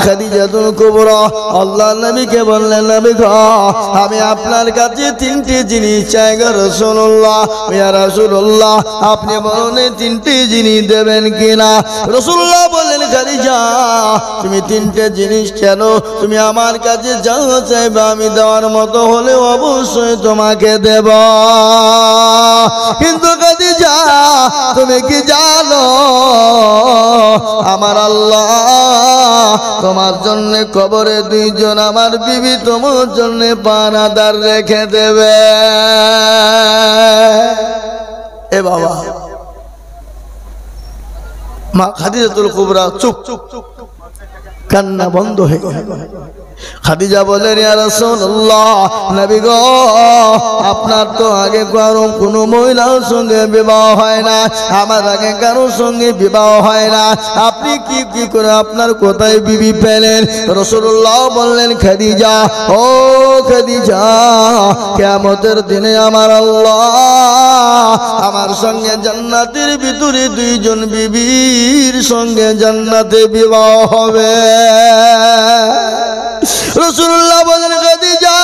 খাদিজাতুল কুবরা আল্লাহর নবীকে বললেন, নবী গো, আমি আপনার কাছে তিনটি জিনিস চাই গো রাসূলুল্লাহ। ইয়া রাসূলুল্লাহ, আপনি বলুন তিনটি জিনিস দেবেন কিনা? রাসূলুল্লাহ বললেন, খাদিজা, তুমি তিনটে জিনিস কেন? তুমি আমার কাছে যা চাইবে আমি দেওয়ার মতো হলে অবশ্যই তোমাকে দেব। কিন্তু খাদিজা, তুমি কি জানো আমার আল্লাহ তোমার জন্য কবরে দুইজন আমার বিবি তোমার জন্য পানাদার রেখে দেবে। এ বাবা, মা খাদিজাতুল কুবরা চুপ, কান্না বন্ধ হয়ে গেল। খাদিজা বলেন, ইয়া রাসূলুল্লাহ, নবী গো, আপনার তো আগে কারো কোনো মহিলার সঙ্গে বিবাহ হয় না, আমার আগে কারো সঙ্গে বিবাহ হয় না, আপনি কি করে আপনার কোথায় বিবি পেলেন? রাসূলুল্লাহ বললেন, খাদিজা, ও খাদিজা, কিয়ামতের দিনে আমার আল্লাহ আমার সঙ্গে জান্নাতের ভিতরে দুইজন বিবির সঙ্গে জান্নাতে বিবাহ হবে। রাসূলুল্লাহ বলেন, খাদিজা,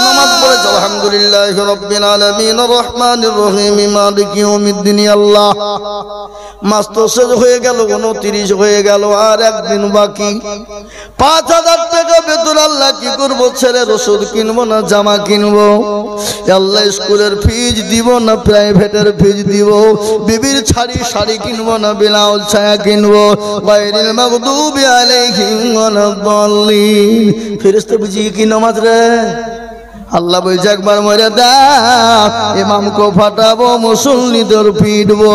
নামাজ পড়েছ? আলহামদুলিল্লাহি রাব্বিল আলামিন আর রহমানির রহিম মালিকি ইয়াউমিদ্দিন। আল্লাহ, মাস তো শেষ হয়ে গেল, 29 হয়ে গেল, আর একদিন বাকি। 5000 টাকা বেতন। আল্লাহ, কি করবো? ছেলের ওষুধ কিনবো না জামা কিনবো? আল্লাহ, স্কুলের ফিজ দিব না প্রাইভেটের ফিজ দিব? বিবির শাড়ি কিনবো না ব্লাউজ ছায়া কিনবো? গায়রিল মাগদুবি আলাইহিম ওয়ালাদ-দাল্লিন। ফেরেশতা বুঝি কি নামাজ রে? আল্লাহ বলছে, একবার মরে দাও, ইমামকে ফাটাবো, মুসল্লিদের পিটবো।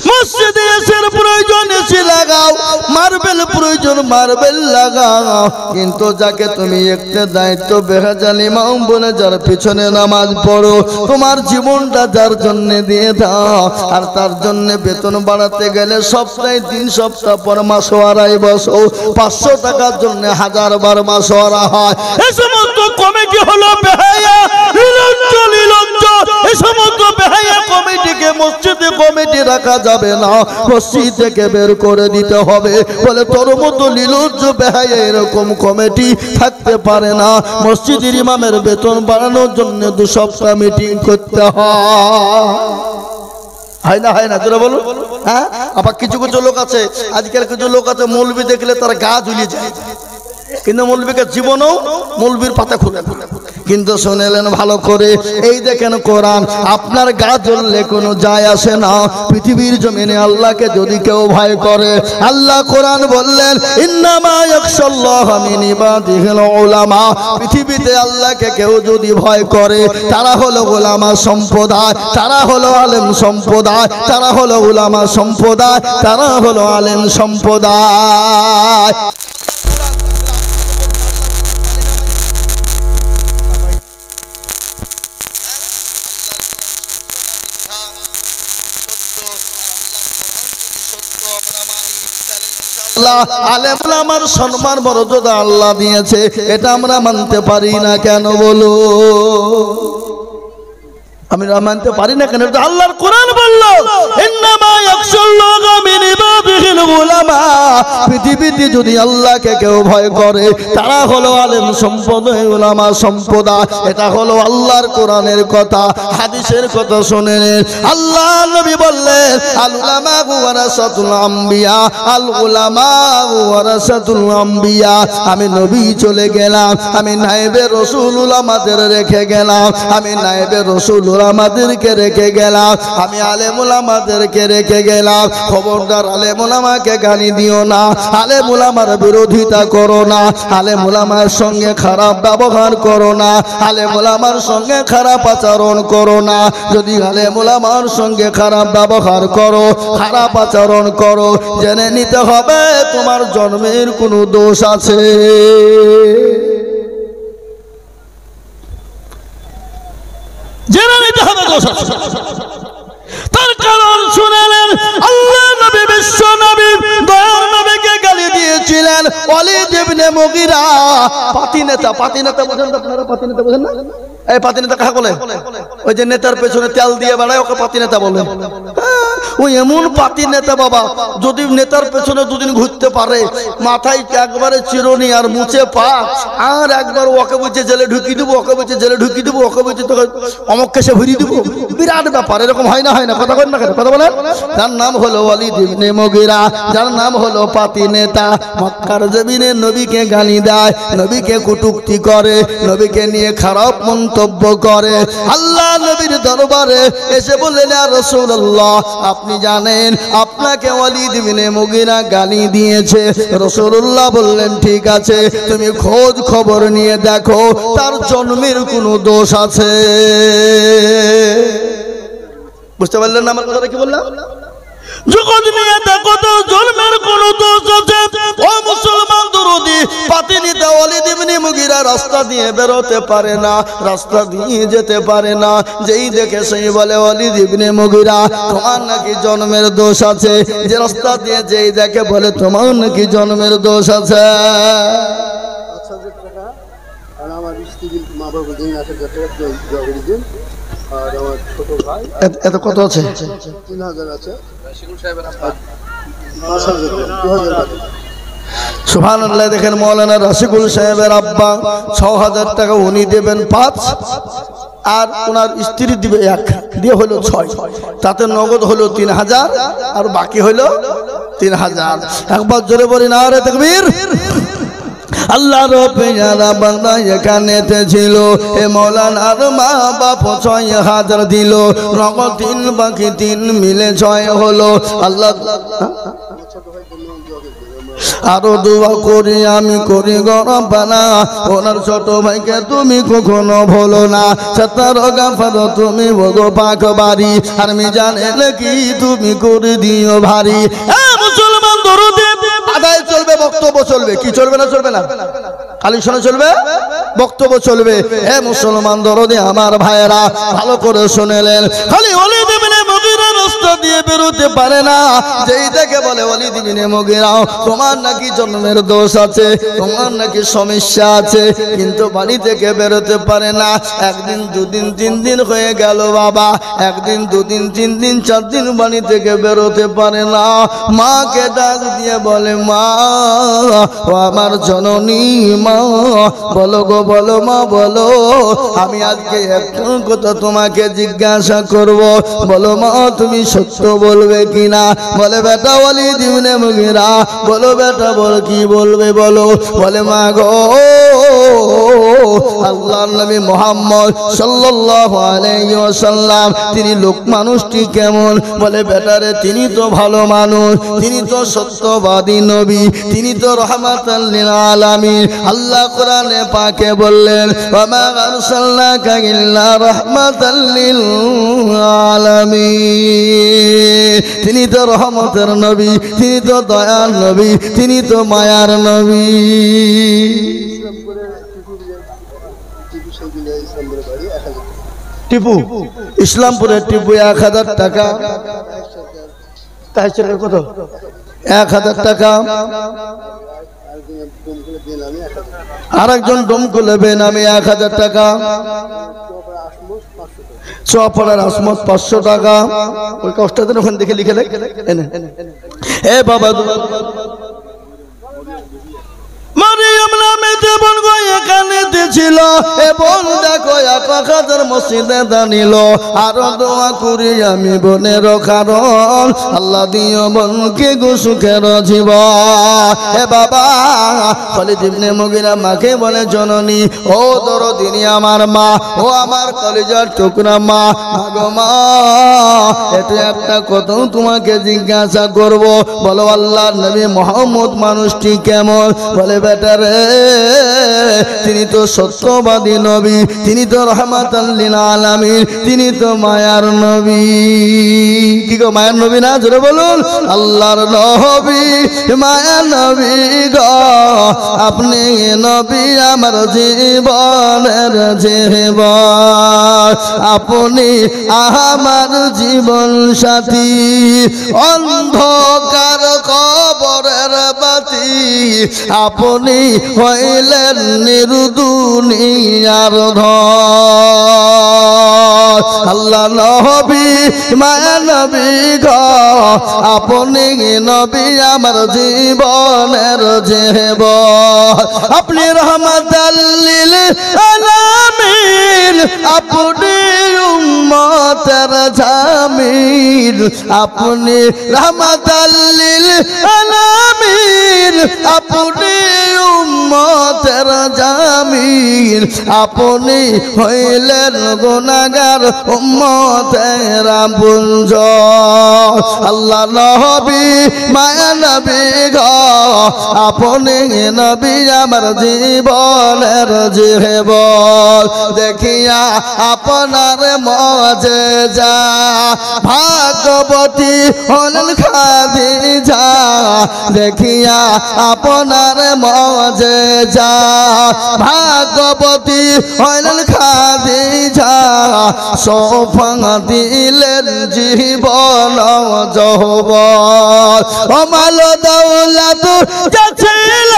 মসজিদে এসের প্রয়োজন এসে লাগাও, মার্বেল প্রয়োজন মার্বেল লাগাও, কিন্তু যাকে তুমি একটা দায়িত্ব বেহাজাল ইমাম বলে যার পিছনে নামাজ পড়ো, তোমার জীবনটা যার জন্য দিয়ে দাও, আর তার জন্য বেতন বাড়াতে গেলে সপ্তাহে 3 সপ্তাহ পর মাসোয়ারাই বসো, 500 টাকার জন্য 1000 বার মাসোয়ারা হয়। এই সমস্ত কমিটি হলো বেহায়া, নিলজ্জ। এই সমস্ত বেহায়া কমিটিকে মসজিদে কমিটি রাখা যাবে না, মসজিদ থেকে বের করে দিতে হবে। বলে, তোর মতো নিলজ্জ বেহায়া এরকম কমিটি থাকতে পারে না। মসজিদের ইমামের বেতন বাড়ানোর জন্য 2 সপ্তাহ মিটিং করতে হয় না? হয় না? তোরা বলো। হ্যাঁ, আবার কিছু লোক আছে, আজকাল কিছু লোক আছে, মৌলবি দেখলে তার গা ঝুলিয়ে যায়, কিন্তু মৌলবীকে জীবনেও মৌলবীর পাতা খুলে। কিন্তু শুনেলেন ভালো করে, এই দেখেন কোরআন, আপনার গা জ্বললে কোনো যায় আসে না। পৃথিবীর জমিনে আল্লাহকে যদি কেউ ভয় করে, আল্লাহ কোরআন বললেন, ইন্নামা ইয়াখশাল্লাহ মিন ইবাদিহিল উলামা। পৃথিবীতে আল্লাহকে কেউ যদি ভয় করে, তারা হলো উলামা সম্প্রদায়, তারা হলো আলেম সম্প্রদায়, তারা হলো উলামা সম্প্রদায়, তারা হলো আলেম সম্প্রদায়। আলেম ওলামার সম্মান মর্যাদা আল্লাহ দিয়েছে, এটা আমরা মানতে পারি না কেন বলো? আমরা মানতে পারি না কেন? এটা আল্লাহর কোরআন বললো, ইন্নামা ইয়াখশাল্লাহু মিন ইবাদিহিল উলামা। পৃথিবীতে যদি আল্লাহকে কেউ ভয় করে, তারা হলো আলেম সম্প্রদায়, উলামা সম্প্রদায়। এটা হলো আল্লাহর কোরআনের কথা, হাদিসের কথা। শুনে নেন, আল্লাহ নবী বললেন, আল উলামা ওয়ারাসাতুল আম্বিয়া, আল উলামা ওয়ারাসাতুল আম্বিয়া। আমি নবী চলে গেলাম, আমি নায়েবে রাসূল উলামাদের রেখে গেলাম, আমি নায়েবে রাসূল উলামাদেরকে রেখে গেলাম, আমি আলেম উলামাদেরকে রেখে গেলাম। খবরদার, আলেম উলামাকে গালি দিও না, আলেম উলামার বিরোধিতা করো না, আলেম উলামার সঙ্গে খারাপ ব্যবহার করো না, আলেম উলামার সঙ্গে খারাপ আচরণ করো না। যদি আলেম উলামার সঙ্গে খারাপ ব্যবহার করো, খারাপ আচরণ করো, জেনে নিতে হবে তোমার জন্মের কোনো দোষ আছে। জেনে নিতে হবে দোষ আছে। তার কারণ শুনেলেন, আল্লাহ নবী বিশ্ব নবী দয়াল নবীকে গালি দিয়েছিলেন ওয়ালিদ ইবনে মুগীরা। পাতি নেতা বুঝেন তো আপনারা? পাতি নেতা বুঝেন না? এই পাতি নেতা কাকে বলে? ওই যে নেতার পেছনে তেল দিয়ে বেড়ায়, ওকে পাতি নেতা বলে। ওই এমন পাতি নেতা বাবা, যদি নেতার পেছনে দুদিন ঘুরতে পারে, মাথায় একবারে চিরুনি আর মুছে পা, আর একবার ওকে বলছে জেলে ঢুকিয়ে দেবো, ওকে বলছে জেলে ঢুকিয়ে দেবো, ওকে বলছে তোকে অমককে সে ভরিয়ে দেবো, বিরাট ব্যাপার। এরকম হয় না, হয় না? কথা বলেন না কেন? কথা বলেন। তার নাম হলো ওয়ালিদ ইবনে মুগিরা, যার নাম হলো পাতি নেতা। মক্কার জমিনে নবীকে গালি দেয়, নবীকে কটূক্তি করে, নবীকে নিয়ে খারাপ মন্তব্য করে। আল্লাহ নবীর দরবারে এসে বললেন, ইয়া রাসূলুল্লাহ, আপনি জানেন আপনাকে ওয়ালিদ ইবনে মুগিরা গালি দিয়েছে। রাসূলুল্লাহ বললেন, ঠিক আছে, তুমি খোঁজ খবর নিয়ে দেখো তার জন্মের কোনো দোষ আছে। বুঝতে পারলেন না আমার কথাটা কি বললাম? জগৎ নিয়ে দেখো তার জন্মের কোনো দোষ আছে। ও মুসলমান দরদি, পাতি নেতা ওয়ালিদ ইবনে মুগিরা রাস্তা দিয়ে বেরোতে পারে না, রাস্তা দিয়ে যেতে পারে না। যেই দেখে সেই বলে, ওয়ালিদ ইবনে মুগিরা, তোমার নাকি জন্মের দোষ আছে। যে রাস্তা দিয়ে যেই দেখে বলে, তোমার নাকি জন্মের দোষ আছে। আমার স্ত্রী মা বাবা দিন 8000 টাকা দিন, আর আমার ছোট ভাই এত কত আছে? 3000 আছে। সুবহানাল্লাহ। দেখেন মৌলানা রশিকুল সাহেবের আব্বা 6000 টাকা উনি দেবেন 5, আর ওনার স্ত্রী দিবে 1, দিয়ে হলো 6। তাতে নগদ হলো 3000, আর বাকি হলো 3000। একবার জোরে বলি নারে তাকবীর। আল্লাহর পেয়ারা বান্দা এখানেতে ছিল, এ মৌলানার মা বাপ 6000 দিল, নগদ 3 বাকি 3 মিলে 6 হলো। আল্লাহ আরো দোয়া করি আমি করি গরবানা, ওনার ছোট ভাইকে তুমি কখনো ভুলো না। সত্তর গাফার তুমি বগো পাক বাড়ি, আর মিজানে কি তুমি করে দিও ভারী। মুসলমান দরুদ আদায় চলবে, বক্তব্য চলবে, কি চলবে না? চলবে না খালি শোনা চলবে, বক্তব্য চলবে। হে মুসলমান দরদি আমার ভাইয়েরা, ভালো করে শুনেলেন। খালি ওয়ালিদ ইবনে মুগিরা রাস্তা দিয়ে বেরোতে পারে না। যেই দেখে বলে, ওয়ালিদ ইবনে মুগিরা, তোমার নাকি জন্মের দোষ আছে, তোমার নাকি সমস্যা আছে, কিন্তু বাড়ি থেকে বেরোতে পারে না। একদিন, দুদিন, 3 দিন হয়ে গেল বাবা, একদিন, দুদিন, 3 দিন, 4 দিন বাড়ি থেকে বেরোতে পারে না। মাকে ডাক দিয়ে বলে, মা, ও আমার জননী মা, বলো গো, বলো মা, বলো, আমি আজকে একটা কথা তোমাকে জিজ্ঞাসা করব, বলো মা, তুমি সত্য বলবে কিনা? বলে, বেটা ওয়ালিদ ইবনে মুগিরা, বলো বেটা, বল কি বলবে বলো। বলে, মা গো, আল্লাহর নবী মুহাম্মদ সাল্লাল্লাহু আলাইহি ওয়াসাল্লাম তিনি লোক মানুষটি কেমন? বলে, বেটারে, তিনি তো ভালো মানুষ, তিনি তো সত্যবাদী নবী, তিনি তো রাহমাতাল লিল আলামিন। আল্লাহ কোরআনে পাকে বললেন, ওয়া মা আরসালনাকা ইল্লা রাহমাতাল লিল আলামিন। তিনি তো রহমতের নবী, তিনি তো দয়ার নবী, তিনি তো মায়ার নবী। টিপু, ইসলামপুরের টিপু 1000 টাকা। কত? 1000 টাকা। আর একজন ডোমকুলে বেনামি 1000 টাকা। চপাড়ার আসমত 500 টাকা। ওই কষ্টটা ওখানে দেখে লিখে দেখ। এ বাবা, মারিয়াম নামে যেমন এখানে ছিল, এবং দেখো 1000 মসজিদে দাঁড়িল। আরো দোয়া করি আমি বোনের কারণ, আল্লাহ দিও বোনকে গো সুখের জীবন। হে বাবা, ওয়ালিদ ইবনে মুগিরা মাকে বলে, জননী ও দরদিনী আমার মা, ও আমার কলিজার টুকরা মা, গো মা, এটা একটা কথা তোমাকে জিজ্ঞাসা করব, বলো আল্লাহর নবী মুহাম্মদ মানুষটি কেমন? বলে, বেটারে, তিনি তো সত্যবাদী নবী, তিনি তো রাহমাতাল লিল আলামিন, তিনি তো মায়ার নবী। কি গো, মায়ার নবী না? জোরে বলুন, আল্লাহর নবী, মায়ার নবী গো, আপনি নবী আমার জীবনের জীবন, আপনি আমার জীবন সাথী, অন্ধকার কবরের বাতি আপনি হইলেন নির্দুনিয়ার ধন আল্লাহ নবী মায়া নবী গো আপনি নবী আমার জীবনের জীবন আপনি রহমাতাল লিল আলামিন আপনি উম্মতের জামিন আপনি রহমাতাল লিল আলামিন আপনি উম্মতের জামিন আপনি হইলেন গুনাহগার উম্মতের আপনজন আল্লাহ নবী মায়া নবী গো আপনি নবী আমার জীবনের জীবন দেখিয়া আপনার মুজিজা ভাগবতী হলেন খাদিজা দেখিয়া আপনার মুজিজা ভাগবতী হলেন খাদিজা সোফাং দিলেন জীবন যৌবন অমাল দৌলত যা ছিল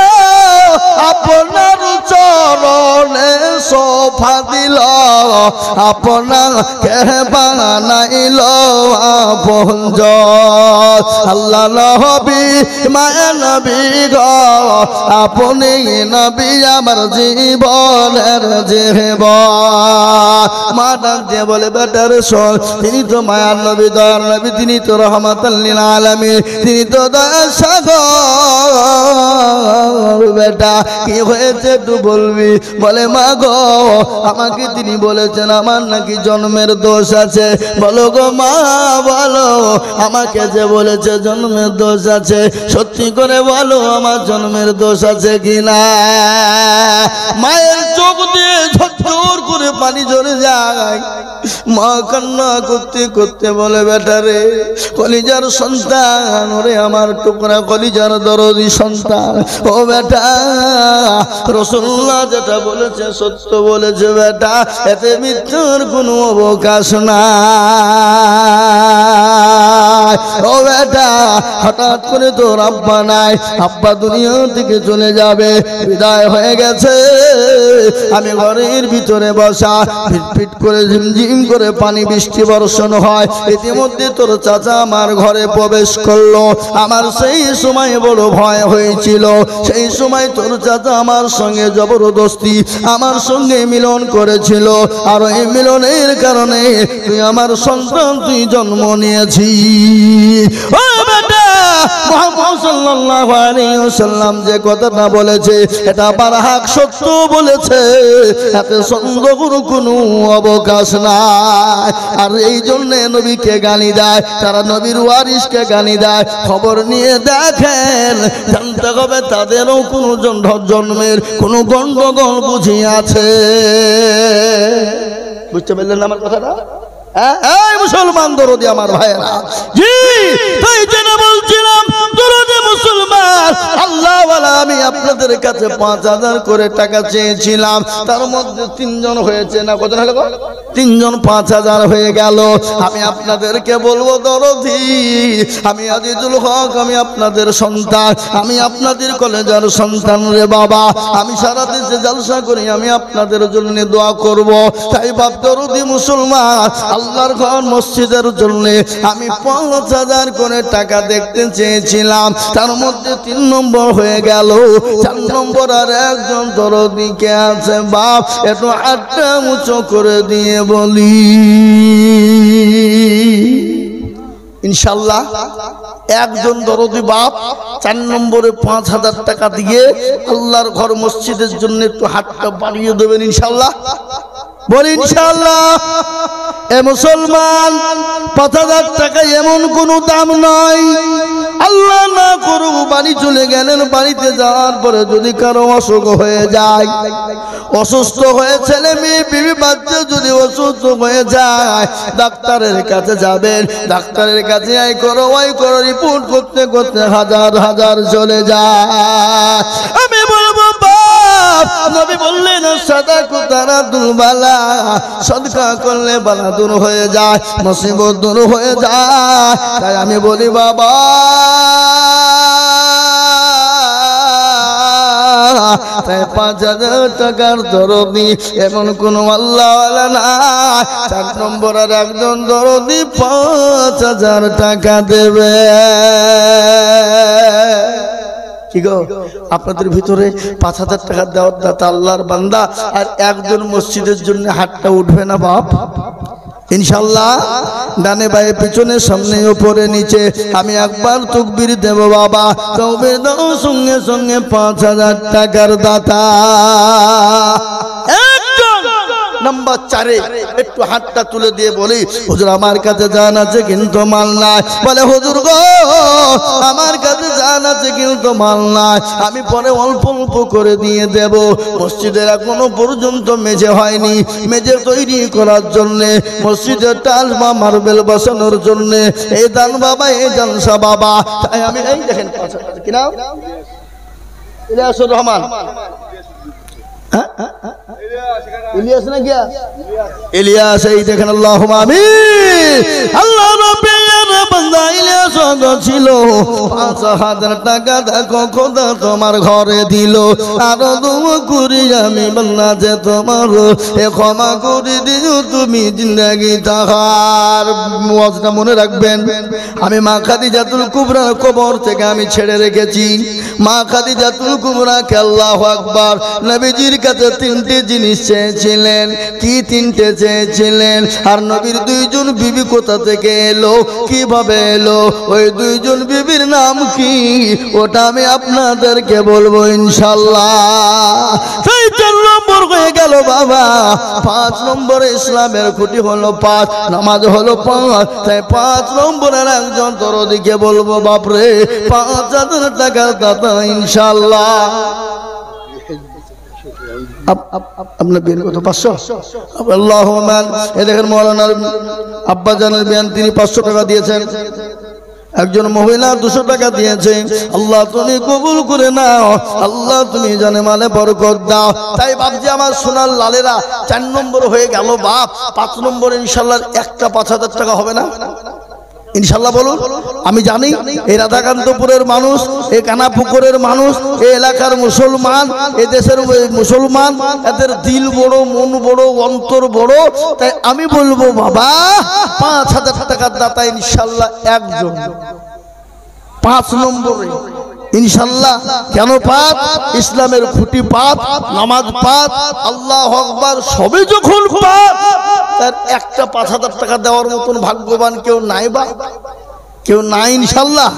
আপনার চরণে সোফা দিল আপনাকে বানাইল আপনজন আল্লাহ নবী মায়া নবী গো আপনি নবী আমার জীবনের জীবন মা ডাক দিয়ে বলে বেটার শোন তিনি তো মায়ার নবী দয়ার নবী তিনি তো রহমাতাল লিল আলামিন তিনি তো দয়ার সাগর বেটা কি হয়েছে একটু বলবি বলে মা গো আমাকে তিনি বলেছেন আমার নাকি জন্মের দোষ আছে বলো গো মা বলো আমাকে যে বলেছে জন্মের দোষ আছে সত্যি করে বলো আমার জন্মের দোষ আছে কিনা মায়ের চোখ দিয়ে ঝরঝর করে পানি ঝরে যায় মা কান্না করতে করতে বলে বেটা রে কলিজার সন্তান ওরে আমার টুকরা কলিজার দরদি সন্তান ও বেটা রাসূলুল্লাহ যেটা বলেছে সত্য বলেছে বেটা এতে মিথ্যার কোনো অবকাশ নাই ও বেটা হঠাৎ করে তোর আব্বা নাই আব্বা দুনিয়া থেকে চলে যাবে বিদায় হয়ে গেছে আমি ঘরের ভিতরে বসা ফিটফিট করে ঝিমঝিম করে পানি বৃষ্টি বর্ষণ হয় ইতিমধ্যে তোর চাচা আমার ঘরে প্রবেশ করলো আমার সেই সময় বড় ভয় হয়েছিল সেই সময় তোর চাচা আমার সঙ্গে জবরদস্তি আমার সঙ্গে মিলন করেছিল আর এই মিলনের কারণে তুই আমার সন্তান তুই জন্ম নিয়েছিস ও বেটা মুহাম্মদ সাল্লাল্লাহু আলাইহি ওয়াসাল্লাম যে কথাটা বলেছে এটা বারহাক সত্য বলেছে এতে সন্দেহের কোনো অবকাশ নাই আর এই জন্য নবীকে গালি দেয় তারা নবীর ওয়ারিসকে গালি দেয় খবর নিয়ে দেখেন জানতে হবে তাদেরও কোনো জন্মের কোনো গন্ডগোল বুঝি আছে বুঝতে পারলেন আমার কথাটা এই মুসলমান দরদি আমার ভাইরা জি তাই জন্য বলছিলাম দরদি মুসলমান আল্লাহ ওয়ালা আমি আপনাদের কাছে 5000 করে টাকা চেয়েছিলাম তার মধ্যে 3 জন হয়েছে না কত হলো 3 জন 5000 হয়ে গেল আমি আপনাদেরকে বলবো দরদি আমি আজিজুল হক আমি আপনাদের সন্তান আমি আপনাদের কলেজের সন্তান রে বাবা আমি সারা দেশে জলসা করি আমি আপনাদের জন্য দোয়া করব তাই বাপ দরদি মুসলমান আল্লাহর ঘর মসজিদের জন্য আমি 5000 করে টাকা দেখতে চেয়েছিলাম তার মধ্যে 3 নম্বর হয়ে গেল 4 নম্বর আর একজন দরদি কে আছে বাপ একটু হাতটা উঁচু করে দিয়ে বলি ইনশাআল্লাহ একজন দরদি বাপ 4 নম্বরে 5000 টাকা দিয়ে আল্লাহর ঘর মসজিদের জন্য একটু হাতটা বাড়িয়ে দেবেন ইনশাআল্লাহ বলি ইনশাআল্লাহ এ মুসলমান 5000 টাকা এমন কোনো দাম নয় আল্লাহ না করুক বাড়ি চলে গেলেন বাড়িতে যাওয়ার পরে যদি কারো অসুখ হয়ে যায় অসুস্থ হয়ে ছেলে মেয়ে বিবি বাচ্চা যদি অসুস্থ হয়ে যায় ডাক্তারের কাছে যাবেন ডাক্তারের কাছে আই করো রিপোর্ট করতে করতে হাজার হাজার চলে যায় আমি বলবো নবী বললেন সাদাকু তারাদুল বালা সদকা করলে বালা দূর হয়ে যায় মুসিবত দূর হয়ে যায় তাই আমি বলি বাবা তাই 5000 টাকার দরদি এমন কোন আল্লাহওয়ালা না। 4 নম্বরের একজন দরদি 5000 টাকা দেবে। কি গো আপনাদের ভিতরে 5000 টাকা দেওয়ার দাতা আল্লাহর বান্দা আর একজন মসজিদের জন্য হাতটা উঠবে না বাপ? ইনশাআল্লাহ ডানে বায়ে পিছনে সামনে উপরে নিচে আমি একবার তাকবীর দেব বাবা। তাকবীর দাও সঙ্গে সঙ্গে 5000 টাকার দাতা। একজন নাম্বার 4 একটু হাতটা তুলে দিয়ে বলি হুজুর আমার কাছে জান আছে কিন্তু মাল নাই। বলে হুজুর গো আমার কাছে জান আছে কিন্তু মাল নাই, আমি পরে অল্প অল্প করে দিয়ে দেব। মসজিদের এখনো পর্যন্ত মেঝে হয়নি, মেঝে তৈরি করার জন্য মসজিদের টাইলস বা মার্বেল বসানোর জন্য এই দান বাবা এই জালসা বাবা। তাই আমি এই দেখেন কি নাম ইলিয়াসুর রহমান, ইলিয়াস না গিয়া ইলিয়াস, এই দেখেন আল্লাহুম্মা আমিন। আল্লাহ রাব্বির বান্দা ইলিয়াস ছিল 5000 টাকা দেখো খোদা তোমার ঘরে দিল। আর দোয়া করি আমি বান্দা যে তোমার এ ক্ষমা করে দিও তুমি জিন্দেগি তাহার। ওয়াজটা মনে রাখবেন, আমি মা খাদিজাতুল কুবরার কবর থেকে আমি ছেড়ে রেখেছি। মা খাদিজাতুল কুবরাকে আল্লাহু আকবার নবীজির কাছে 3টে জিনিস চেয়েছিলেন। কি 3টে চেয়েছিলেন? আর নবীর 2জন বিবি কোথা থেকে এলো, কিভাবে এলো, ওই 2জন বিবির নাম কি ওটা আমি আপনাদেরকে বলবো ইনশাআল্লাহ। সেই 4 নম্বর হয়ে গেল বাবা। 5 নম্বরে ইসলামের খুঁটি হলো 5, নামাজ হলো 5। তাই 5 নম্বরের একজন দরদিকে বলবো বাপরে 5000 টাকা দাতা ইনশাআল্লাহ। আপনার বিয়ান কত? 500। আল্লাহুম্মা এ দেখেন মৌলানার আব্বা জানের বিয়ান তিনি 500 টাকা দিয়েছেন। একজন মহিলা 200 টাকা দিয়েছে। আল্লাহ তুমি কবুল করে নাও, আল্লাহ তুমি জানে মানে বরকত দাও। তাই বাপজি আমার সোনার লালেরা 4 নম্বর হয়ে গেল বাপ। 5 নম্বর ইনশাআল্লাহ একটা 5000 টাকা হবে না ইনশাআল্লাহ বলুন। আমি জানি এই রাধাকান্তপুরের মানুষ, এই কানাপুকুরের মানুষ, এই এলাকার মুসলমান, এই দেশের মুসলমান, এদের দিল বড়, মন বড়, অন্তর বড়। তাই আমি বলবো বাবা 5000 টাকার দাতা ইনশাআল্লাহ একজন। 5 নম্বরে ইনশাআল্লাহ। কেন 5? ইসলামের খুঁটি 5, নামাজ 5, আল্লাহু আকবার সবে যখন 5, তার একটা 5000 টাকা দেওয়ার মতন ভাগ্যবান কেউ নাই বা কেউ নাই ইনশাআল্লাহ।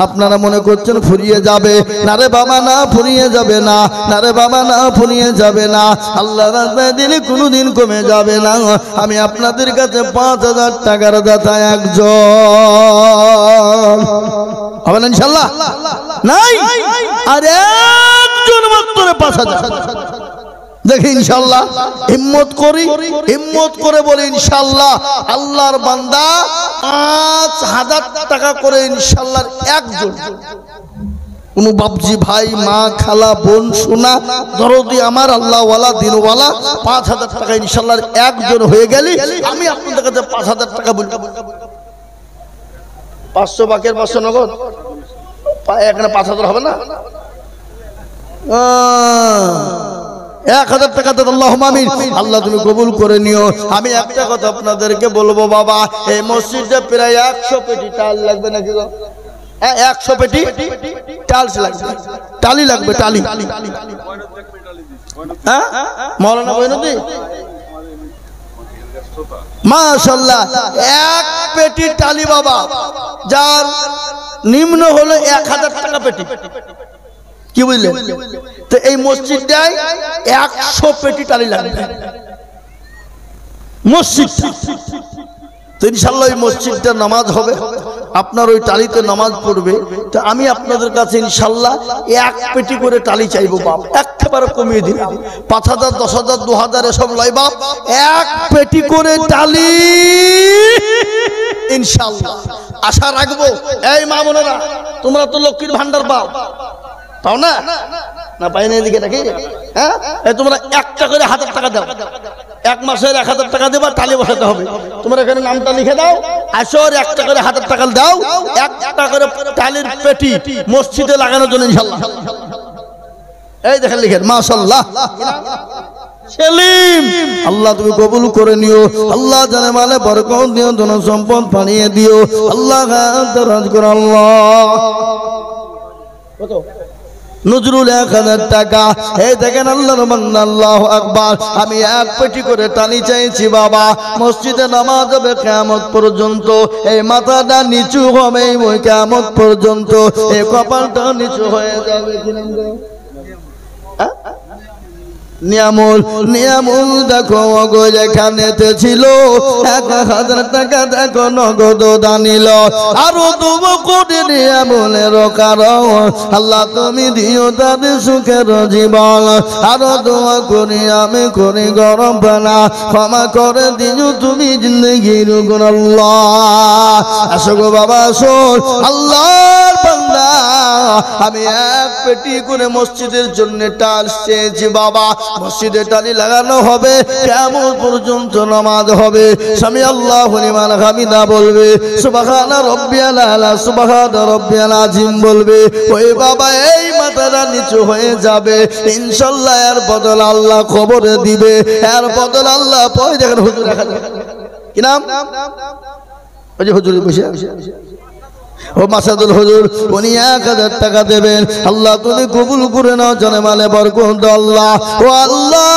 আপনারা মনে করছেন ফুরিয়ে যাবে, না রে বাবা না ফুরিয়ে যাবে না, না রে বাবা না ফুরিয়ে যাবে না। আল্লাহ রাস্তায় দিলে কোনোদিন কমে যাবে না। আমি আপনাদের কাছে 5000 টাকার দাতা একজন হবে না ইনশাআল্লাহ? নাই আর একজন মাত্র 5000। দেখি ইনশাআল্লাহ হিম্মত করি, হিম্মত করে বলি ইনশাআল্লাহ আল্লাহর বান্দা 5000 টাকা করে ইনশাআল্লাহ একজন। কোন বাপজি ভাই মা খালা বোন সোনা দরদি আমার আল্লাহওয়ালা দিনওয়ালা 5000 টাকা ইনশাআল্লাহ একজন হয়ে গেলি আমি আপনাদের কাছে 5000 টাকা বলবো। 500 বাকের 500 নগদ, এখানে 5000 হবে না? 1000 টাকা দেন। আল্লাহুম্মা আমিন। আল্লাহ তুমি কবুল করে নিও। আমি একটা কথা আপনাদেরকে বলবো বাবা, এই মসজিদে প্রায় 100 পেটি টাইল লাগবে নাকি গো? 100 পেটি টাইলস লাগবে, টালি লাগবে, টালি। হ্যাঁ মাওলানা বৈনদী মাশাআল্লাহ 1 পেটি টালি বাবা, যার নিম্ন হলো 1000 টাকা পেটি। কি বুঝলেন? তো এই মসজিদটায় 100 পেটি টালি লাগবে মসজিদ। তো ইনশাআল্লাহ এই মসজিদটা নামাজ হবে, আপনার ওই টালিতে নামাজ পড়বে। তো আমি আপনাদের কাছে ইনশাআল্লাহ 1 পেটি করে টালি চাইবো বাপ, একেবারে কমিয়ে দিন। 5000 10,000 2000 এসব লয় বাপ, 1 পেটি করে টালি ইনশাআল্লাহ আশা রাখবো। এই মা বোনেরা তোমরা তো লক্ষ্মীর ভান্ডার পাও, পাও না? না পাই না এদিকে নাকি? হ্যাঁ তোমরা একটা করে 1000 টাকা দাও, 1 মাসের 1000 টাকা দেবা, টালি বসাতে হবে। তোমরা এখানে নামটা লিখে দাও, আসর একটা করে 1000 টাকা দাও, একটা করে টালির পেটি মসজিদে লাগানোর জন্য ইনশাআল্লাহ। এই দেখেন লিখেন মাশাআল্লাহ সেলিম। আল্লাহ তুমি কবুল করে নিও, আল্লাহ জানে মালে বরকত দিও, ধন সম্পদ বানিয়ে দিও আল্লাহ। রাজ করে আল্লাহ। কত নজরুল 1000 টাকা। এই দেখেন আল্লাহর বান্দা, আল্লাহু আকবার। আমি এক পেটি করে টানি চাইছি বাবা, মসজিদে নামাজ হবে কিয়ামত পর্যন্ত, এই মাথাটা নিচু হবে ওই কিয়ামত পর্যন্ত, এই কপালটা নিচু হয়ে যাবে। কি নাম গো? নিয়ামুল, নিয়ামুল দেখো গো যেখানেতে ছিল 1000 টাকা দেখো নগদ দানিল, আরো 2 কোটি নিয়ামুলের কারণ আল্লাহ তুমি দিও তাদের সুখের জীবন। আরো দোয়া করি আমি করি গরম পানা, ক্ষমা করে দিও তুমি জিন্দগির গুণ আল্লাহ। আসো গো বাবা আসো, আল্লাহর বান্দা আমি এক পেটি করে মসজিদের জন্য টাল চেয়েছি বাবা, মসজিদে টালি লাগানো হবে, কিয়ামত পর্যন্ত নামাজ হবে, সামি আল্লাহু লিমান হামিদা বলবে, সুবহানা রাব্বিয়াল আলা সুবহানা রাব্বিয়াল আযীম বলবে। ওই বাবা এই মাথাটা নিচু হয়ে যাবে ইনশাআল্লাহ, এর বদল আল্লাহ খবরে দিবে, এর বদল আল্লাহ পয়। দেখেন হুজুর কি নাম? ওই যে হুজুর বসে ও মাসাদুল হুজুর, উনি 1000 টাকা দেবেন। আল্লাহ তুমি কবুল করে নাও, জানে মালে বরকত আল্লাহ। ও আল্লাহ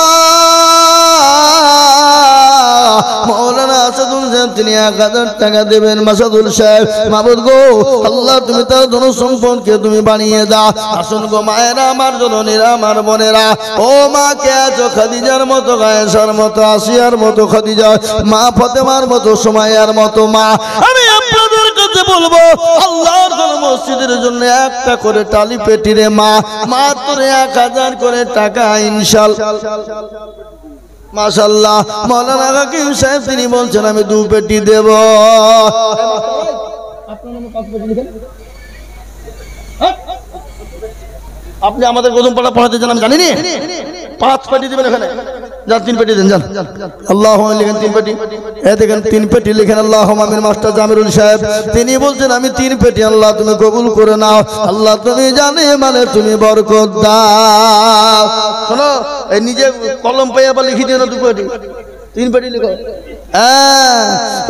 মাওলানা আসাদুল সাহেব তিনি 1000 টাকা দেবেন। মাসাদুল সাহেব মাবুদ গো আল্লাহ তুমি তার ধন সম্পদকে তুমি বানিয়ে দাও। আসুন গো মায়েরা, আমার জননীরা, আমার বোনেরা, ও মা কে আছো খাদিজার মতো, গায়েশার মতো, আসিয়ার মতো খাদিজা, মা ফাতেমার মতো, সুমাইয়ার মতো মা, আমি আপনাদের কাছে বলবো আল্লাহর জন্য মসজিদের জন্য একটা করে টালি পেটি রে মা, মাত্র 1000 করে টাকা ইনশাআল্লাহ। মাশাআল্লাহ মাওলানা হাকিম সাহেব তিনি বলছেন আমি 2 পেটি দেব। আপনি আমাদের গোদম পাড়া পড়াতে যান আমি জানি না, 5 পেটি দিবেন এখানে, যান 3 পেটি দেন, যান আল্লাহুম্মা লিখেন 3 পেটি। এই দেখেন 3 পেটি লিখেন আল্লাহুম্মা আমিন। মাস্টার জামিরুল সাহেব তিনি বলছেন আমি 3 পেটি, আল্লাহ তুমি কবুল করে নাও, আল্লাহ তুমি জানে মানে তুমি বরকত দাও। শোনো এই নিজে কলম পাইয়া বা লিখি দিও না, 2 পেটি 3 পেটি লিখো। হ্যাঁ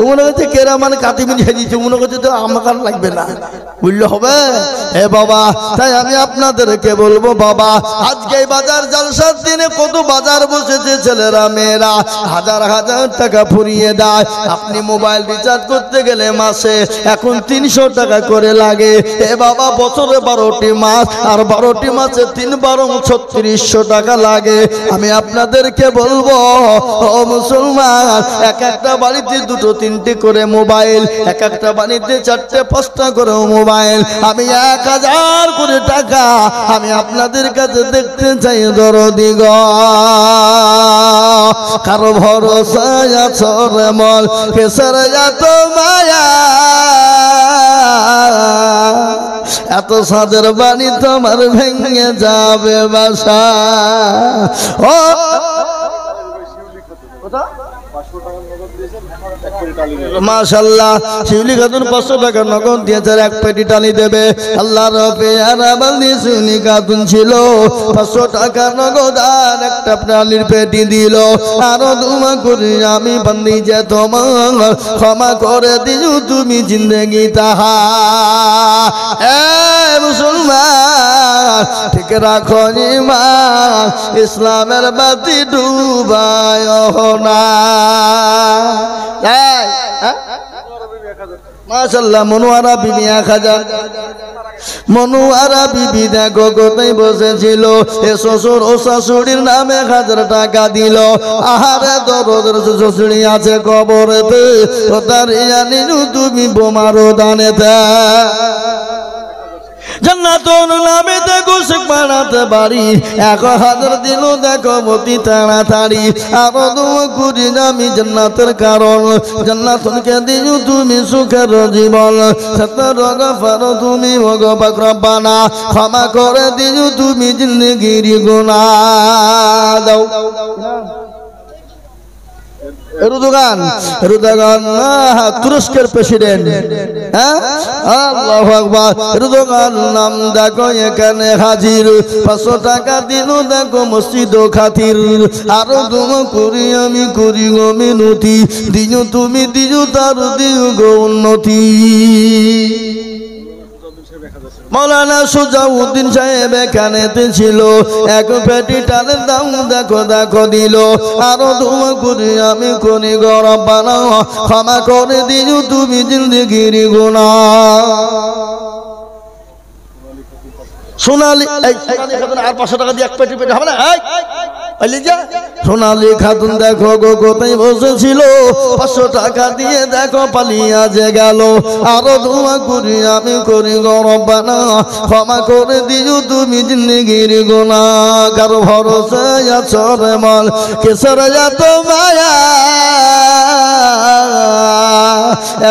মনে হচ্ছে কেরা মানে কাটিমিন দিচ্ছে, মনে করছে তো আমার লাগবে না, বুঝলে হবে। হে বাবা তাই আমি আপনাদেরকে বলবো বাবা, আজকে বাজার জলসার দিনে কত বাজার বসেছে, ছেলেরা মেয়েরা 1000 টাকা ফুরিয়ে দেয়। আপনি মোবাইল রিচার্জ করতে গেলে মাসে এখন 300 টাকা করে লাগে। এ বাবা বছরে 12টি মাস, আর 12টি মাসে 3 12 3600 টাকা লাগে। আমি আপনাদেরকে বলবো ও মুসলমান, এক একটা বাড়িতে 2 3টে করে মোবাইল, এক একটা বাড়িতে 4টে 5টা করে মোবাইল, আমি 1000 করে টাকা আমি আপনাদের কাছে দেখতে চাই দরদি গো। কারো ভরসা আছে রে মল কেসর এত মায়া, এত সাদের বাণী তোমার ভেঙে যাবে বাসা। ও মাশাআল্লাহ শিউলি খাতুন 500 টাকা নগদ দিয়েছে, 1 পেটি টালি দেবে। আল্লাহর পেয়ারা বান্দি শিউলি খাতুন ছিল, 500 টাকা নগদ আর একটা টালির পেটি দিল। আরো দোয়া করি আমি বান্দি যে তোমার ক্ষমা করে দিও তুমি জিন্দেগি তাহা। এ মুসলমান ঠিক রাখো ঈমান, ইসলামের বাতি ডুবায় না। মাশাআল্লাহ মনোয়ারা বিবি 1000, মনোয়ারা বিবি দেখো কোথায় বসেছিল, এ শ্বশুর ও শাশুড়ির নামে 1000 টাকা দিল। আহারে দরদের শ্বশুড়ি আছে কবরেতে, ও তার জানিনু তুমি বোমারো দানেতে। জান্নাতুল নামে দেখো শেখ বানাতে বাড়ি, 1000 দিল দেখো মতি তাড়াতাড়ি। আরো দোয়া করি আমি জান্নাতের কারণ, জান্নাতকে দিও তুমি সুখের জীবন। সতর গফর তুমি ওগো রব্বানা, ক্ষমা করে দিও তুমি জিন্দেগির গুনাহ। দাও এরদোগান তুরস্কের প্রেসিডেন্ট। হ্যাঁ, আল্লাহু আকবার। এরদোগান নাম দেখো এখানে হাজির, 500 টাকা দিল দেখো মসজিদ খাতির। আরো তুমি করি আমি করি গো মিনতি, দিও তুমি দিও তার দিও গো উন্নতি। মৌলানা সুজাউদ্দিন সাহেব এখানেতে ছিল, এক পেটি টালের দাম দেখো দেখো দিল। আরো দোয়া করি আমি করি গো রব্বানা, ক্ষমা করে দিও তুমি জিন্দেগির গুনাহ। সোনালী খাতুন আর 500 টাকা দিয়ে এক পেটি পেটি হবে না? সোনালী খাতুন দেখো গো কোথায় বসেছিল, 500 টাকা দিয়ে দেখো পালিয়ে যে গেল। আরো দোয়া করি আমি করি গো রব্বানা, ক্ষমা করে দিও তুমি জিন্দেগির গুনাহ। কারো ভরসায় আছো রে মন কিসের এত মায়া,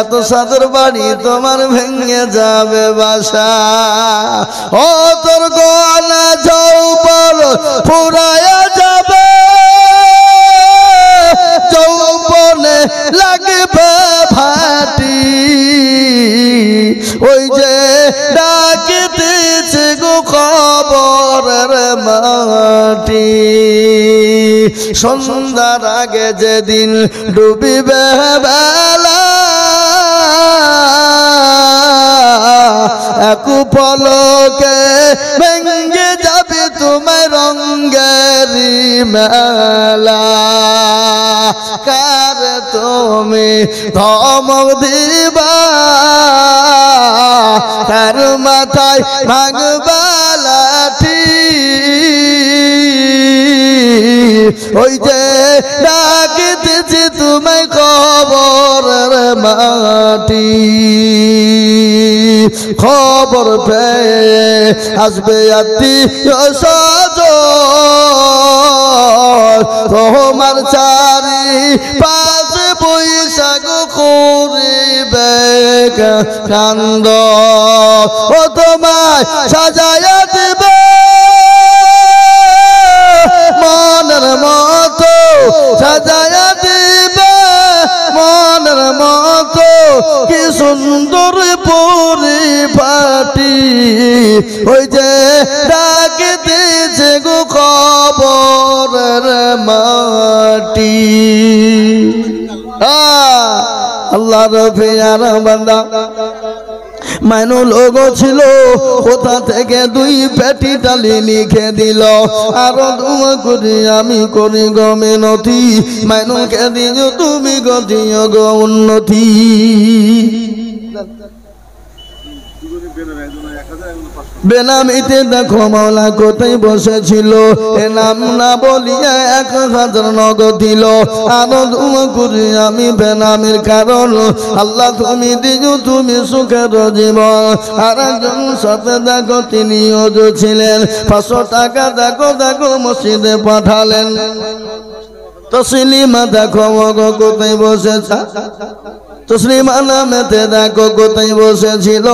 এত সাদের বাড়ি তোমার ভেঙে যাবে বাসা। ও তোর গলা যৌবন ফুরায়া যাবে, যৌবনে লাগবে ভাটি। ওই যে ডাকিতেছে গো খবরের মাটি, সন্ধ্যার আগে যেদিন ডুবিবে বেলা, এক পলকে ভেঙে যাবে তোমার রঙের মেলা। কার তুমি ধমক দিবা, কার মাথায় ভাঙবা লাঠি। ওই যে ডাকিতেছে তোমায় কবরের মাটি, খবর পেয়ে আসবে আত্মীয় স্বজন, তোমার চারি পাশে বৈশাখ করিবে কান্দ। ও তোমায় সাজায়া দিবে মনের মতো, সাজায়া দিবে মনের মতো, কি সুন্দর পরিপাটি। ওই যে ডাকিতেছে গো খবরের মাটি। আল্লাহ রফিয়ার বান্দা মাইনু লোক ছিল, কোথা থেকে 2 পেটি ডালি লিখে দিল। আরো দোয়া করি আমি করি গো মিনতি, মাইনুকে দিও তুমি গো দিও গো উন্নতি। বেনামিতে দেখো মাওলা কোথায় বসেছিল, এ নাম না বলিয়া 1000 নগদ দিল। আরো দোয়া করি আমি বেনামির কারণ, আল্লাহ তুমি দিও তুমি সুখের জীবন। আর একজন সাথে দেখো তিনি ওজো ছিলেন, 500 টাকা দেখো দেখো মসজিদে পাঠালেন। তসলিমা দেখো গো কোথায় বসেছে, তসলিমা নামেতে দেখো কোথায় বসেছিল।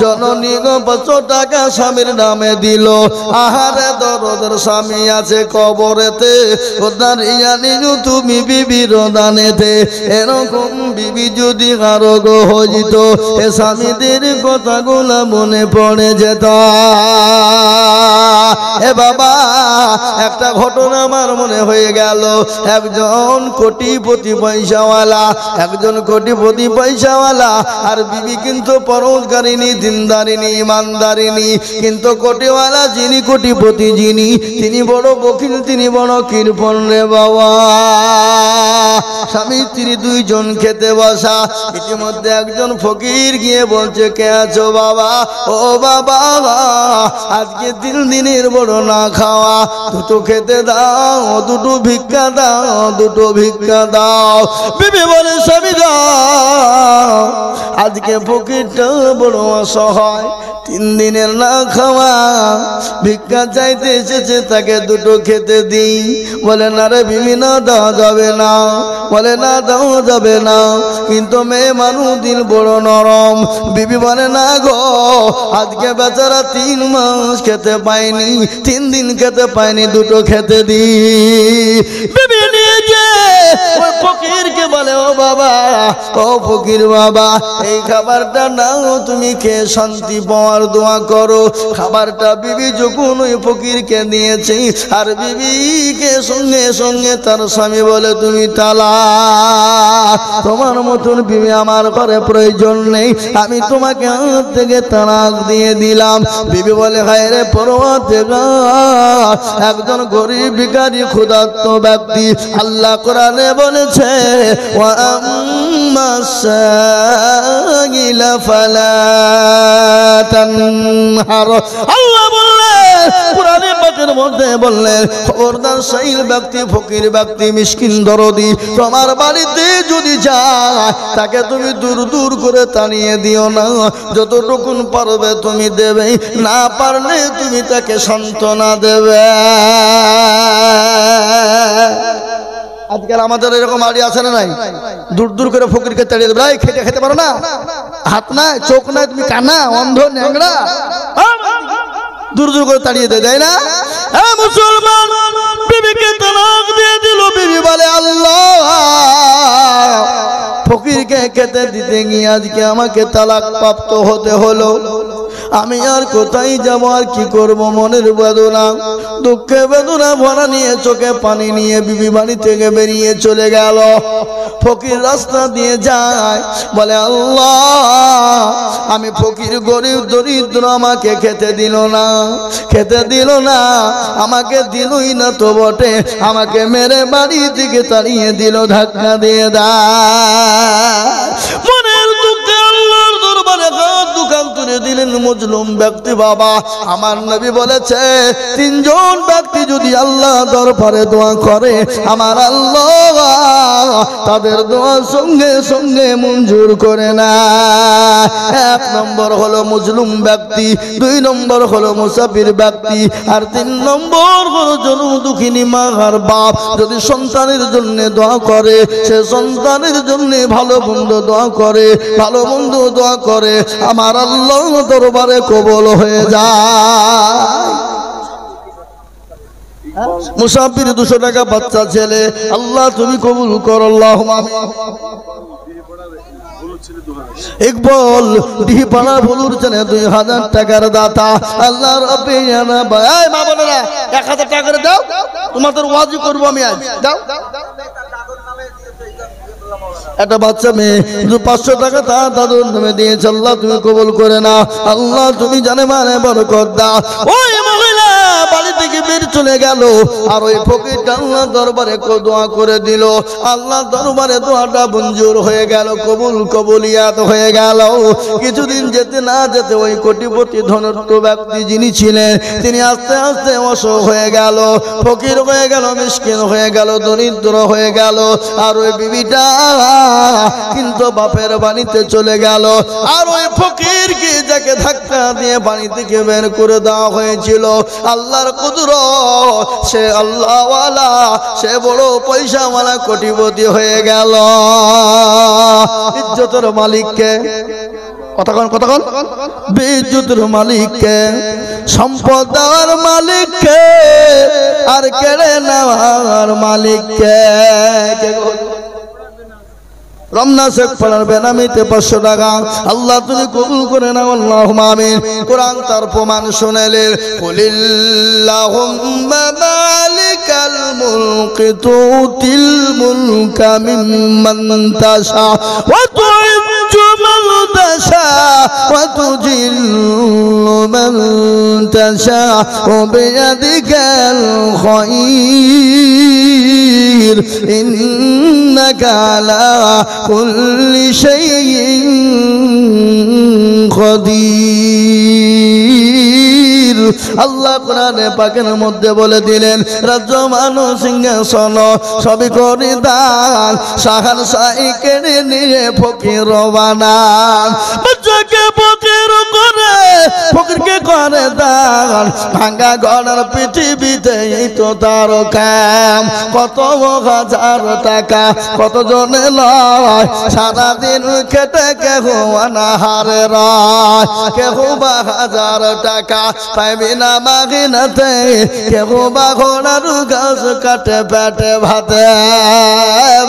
জননী গো 500 টাকা স্বামীর নামে দিল। আহারে দরদের স্বামী আছে কবরেতে, ও দাঁড়িয়া নিও তুমি বিবির দানেতে। এরকম বিবি যদি কারো গো হইত, এ স্বামীদের কথাগুলা মনে পড়ে যেত। এ বাবা, একটা ঘটনা আমার মনে হয়ে গেল। একজন কোটিপতি পয়সাওয়ালা, একজন কোটিপতি পয়সাওয়ালা, আর বিবি কিন্তু পরোজগারিনী, দিনদারিনী, ইমানদারিনী। কিন্তু কোটিওয়ালা যিনি, কোটিপতি যিনি, তিনি বড় বকিল, তিনি বড় কৃপণ রে বাবা। স্বামী স্ত্রী 2 জন খেতে বসা, ইতিমধ্যে একজন ফকির গিয়ে বলছে, কে আছো বাবা? ও বাবা, আজকে 3 দিনের বড় না খাওয়া, 2টো খেতে দাও, 2টো ভিক্ষা দাও, 2টো ভিক্ষা দাও। বিবি বলে, স্বামী দাও, আজকে ফকিরটা বড় অসহায়, 3 দিনের না খাওয়া, ভিক্ষা চাইতে এসেছে, তাকে 2টো খেতে দিই। বলে না রে বিবি, না দেওয়া যাবে না। বলে না দেওয়া যাবে না, কিন্তু মেয়ে মানুষ দিল বড় নরম। বিবি বলে না গো, আজকে বেচারা 3 মাস খেতে পায়নি, 3 দিন খেতে পায়নি, 2টো খেতে দিই। বিবি নিয়ে গিয়ে ওই ফকিরকে বলে ও বাবা, ও ফকির বাবা, এই খাবারটা নাও, তুমি খেয়ে শান্তি পাওয়ার দোয়া করো। খাবারটা বিবি যখন ওই ফকিরকে দিয়েছে, আর বিবিকে সঙ্গে সঙ্গে তার স্বামী বলে তুমি তালাক, তোমার মতন বিবি আমার ঘরে প্রয়োজন নেই, আমি তোমাকে হাত থেকে তালাক দিয়ে দিলাম। বিবি বলে হায় রে পরওয়ারদিগার, একজন গরিব ভিখারি ক্ষুধার্ত ব্যক্তি, আল্লাহ কোরআনে বলেছে ওয়া আম্মাস সাইলা ফালা তানহার, আল্লাহ বললেন কোরআনে পাকের মধ্যে বললেন খবরদার সাইল ব্যক্তি, ফকির ব্যক্তি, মিসকিন দরদি তোমার বাড়িতে যদি যায় তাকে তুমি দূর দূর করে তাড়িয়ে দিও না, যতটুকু পারবে তুমি দেবে, না পারলে তুমি তাকে সান্ত্বনা দেবে। আজকাল আমাদের এরকম আড়ি আছে না নাই, দূর দূর করে ফকিরকে তাড়িয়ে দেবে, খেতে খেতে পারো না, হাত নাই চোখ নাই, তুমি কানা অন্ধ ন্যাংরা, দূর দূর করে তাড়িয়ে দেয় না। মুসলমান বিবিকে তালাক দিয়ে দিল। বিবি বলে আল্লাহ, ফকিরকে খেতে দিতে গিয়ে আজকে আমাকে তালাক প্রাপ্ত হতে হলো, আমি আর কোথায় যাব, আর কি করব, মনের বেদনা দুঃখে বেদনা ভরা নিয়ে চোখে পানি নিয়ে বিবি বাড়ি থেকে বেরিয়ে চলে গেল। ফকির রাস্তা দিয়ে যায়, বলে আল্লাহ আমি ফকির গরিব দরিদ্র, আমাকে খেতে দিল না, খেতে দিল না, আমাকে দিলই না তো বটে, আমাকে মেরে বাড়ি থেকে তাড়িয়ে দিল, ধাক্কা দিয়ে দেয়। মনের দুঃখে আল্লাহর দরবারে দোকান তুলে দিলেন মজলুম ব্যক্তি। বাবা আমার নবী বলেছে তিনজন ব্যক্তি যদি আল্লাহ দরবারে দোয়া করে, আমার আল্লাহ তাদের দোয়া সঙ্গে সঙ্গে মঞ্জুর করে না। এক নম্বর হলো মজলুম ব্যক্তি, দুই নম্বর হলো মুসাফির ব্যক্তি, আর তিন নম্বর হলো জনম দুঃখিনী মা আর বাপ। যদি সন্তানের জন্য দোয়া করে, সে সন্তানের জন্য ভালো মন্দ দোয়া করে, ভালো মন্দ দোয়া করে, আমার আল্লাহ দরবারে কবুল হয়ে যায়। মুসাফির 200 টাকা বাচ্চা ছেলে, আল্লাহ তুমি কবুল করো, আল্লাহুম্মা আমিন। ইকবাল ডিহিপাড়া বলুর জানে 2000 টাকার দাতা, আল্লাহ রাব্বি জানা ভাই মা বোনেরা 1000 টাকা করে দাও, তোমাদের ওয়াজি করব আমি আজ, দাও। একটা বাচ্চা মেয়ে 500 টাকা তার দাদুর নামে দিয়েছে, আল্লাহ তুমি কবুল করে না, আল্লাহ তুমি জানে মানে বরকত দাও। ওই মহিলা বাড়ি থেকে বের চলে গেল, আর ওই ফকিরটা আল্লাহ দরবারে দোয়া করে দিল, আল্লাহ দরবারে দোয়াটা মঞ্জুর হয়ে গেল, কবুলিয়াত হয়ে গেল। কিছুদিন যেতে না যেতে ওই কোটিপতি ধনট্ট ব্যক্তি যিনি ছিলেন, তিনি আস্তে আস্তে অসুখ হয়ে গেল, ফকির হয়ে গেল, মিসকিন হয়ে গেল, দরিদ্র হয়ে গেল। আর ওই বিবিটা কিন্তু বাপের বাড়িতে চলে গেল, আর ওই ফকিরকে যাকে ধাক্কা দিয়ে বাড়ি থেকে বের করে দেওয়া হয়েছিল, আল্লাহর কুদরত, সে আল্লাহওয়ালা, সে বড় পয়সাওয়ালা কোটিপতি হয়ে গেল। ইজ্জতের মালিককে কতক্ষণ বিদ্যুতের মালিককে, সম্পদ দেওয়ার মালিককে, আর কেড়ে নেওয়ার মালিককে। রমনা শেখ পড়ার বেনামিতে 500 টাকা, আল্লাহ তুমি কবুল করে নাও, আল্লাহুম্মা আমিন। কোরআন তার প্রমাণ শুনালেন, কুলিল্লাহুম্মা মালিকাল মুলকি তুতিল মুলকা মিম্মান তাশা ওয়া তুইজ্জু মান তাশা ওয়া তুজিল্লু মান তাশা ওয়া বিয়াদিকাল খায়র ইন্নাকা আলা কুল্লি শাইইন কাদির। আল্লাহ কোরআনে পাকের মধ্যে বলে দিলেন, রাজ্য মানুষ সিংহাসন সবই করে দান, শাহান শাহী কেড়ে নিয়ে ফকির বানান। যাকে ফকির করে ফকিরকে করে দান ভাঙ্গা গড়ার পৃথিবীতে এই তো তার কাম কত হাজার টাকা কত জনে লয় সারাদিন খেটে কেহ অনাহারে রয় কেহ বা হাজার টাকা পাইবি না মাগিনাতে কেহ বা ঘোড়ার গাছ কাটে পেটে ভাতে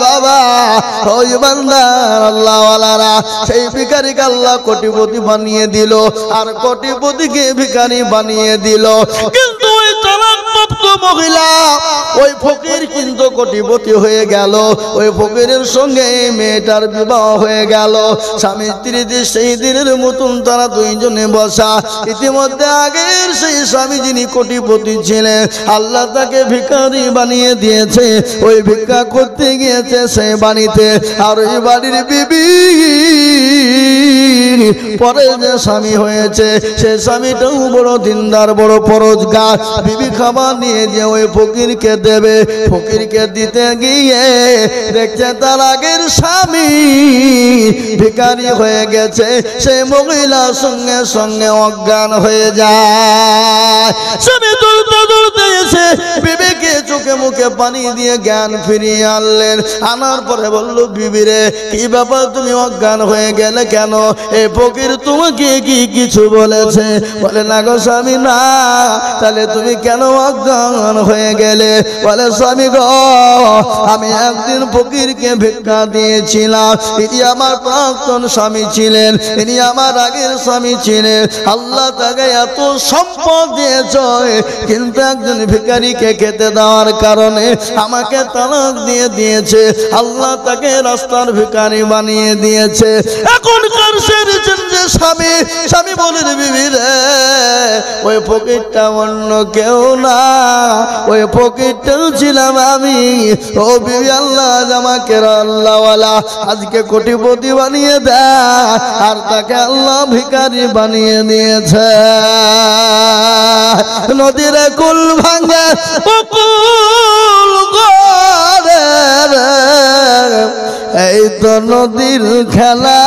বাবা ওই বান্দার আল্লাহওয়ালারা সেই ভিখারিকে আল্লাহ কোটিপতি বানিয়ে দিল আর কোটিপতিকে ভিখারি বানিয়ে দিল কিন্তু ওই তালাকপ্রাপ্ত মহিলা ওই ফকির কিন্তু কোটিপতি হয়ে গেল ওই ফকিরের সঙ্গে মেয়েটার বিবাহ হয়ে গেল স্বামী স্ত্রীদের সেই দিনের মতন তারা দুইজনে বসা ইতিমধ্যে আগের সেই স্বামী যিনি কোটিপতি ছিলেন আল্লাহ তাকে ভিখারি বানিয়ে দিয়েছে ওই ভিক্ষা করতে গিয়েছে সেই বাড়িতে আর ওই বাড়ির বিবি পরে যে স্বামী হয়েছে সে স্বামীটাও বড় দিনদার বড় পরোজগার বিবি খাবার নিয়ে যে ওই ফকিরকে দেবে ফকিরকে দিতে গিয়ে দেখছে তার আগের স্বামী ভিখারি হয়ে গেছে সেই মহিলার সঙ্গে সঙ্গে অজ্ঞান হয়ে যায় স্বামী দৌড়তে দৌড়তে এসে বিবিকে চোখে মুখে পানি দিয়ে জ্ঞান ফিরিয়ে আনলেন আনার পরে বললো বিবিরে কি ব্যাপার তুমি অজ্ঞান হয়ে গেলে কেন এই ফকির তোমাকে কি কিছু বলেছে বলে না গো স্বামী না তাহলে তুমি কেন অজ্ঞান হয়ে গেলে বলে স্বামী গো আমি একদিন ফকিরকে ভিক্ষা দিয়েছিলাম ইনি আমার প্রাক্তন স্বামী ছিলেন ইনি আমার আগের স্বামী ছিলেন আল্লাহ তাকে এত সম্পদ দিয়েছে কিন্তু একজন ভিখারিকে খেতে দেওয়ার কারণে আমাকে তালাক দিয়ে দিয়েছে আল্লাহ তাকে রাস্তার ভিখারি বানিয়ে দিয়েছে এখনকার যে স্বামী স্বামী বলে বিবি রে ওই ফকিরটা অন্য কেউ না ওই ফকিরটাও ছিলাম আমি ও বিবি আল্লাহ আমাকে আল্লাহওয়ালা আজকে কোটিপতি বানিয়ে দেয় আর তাকে আল্লাহ ভিখারি বানিয়ে দিয়েছে নদীর কুল ভাঙে বকুল গড়ে এই তো নদীর খেলা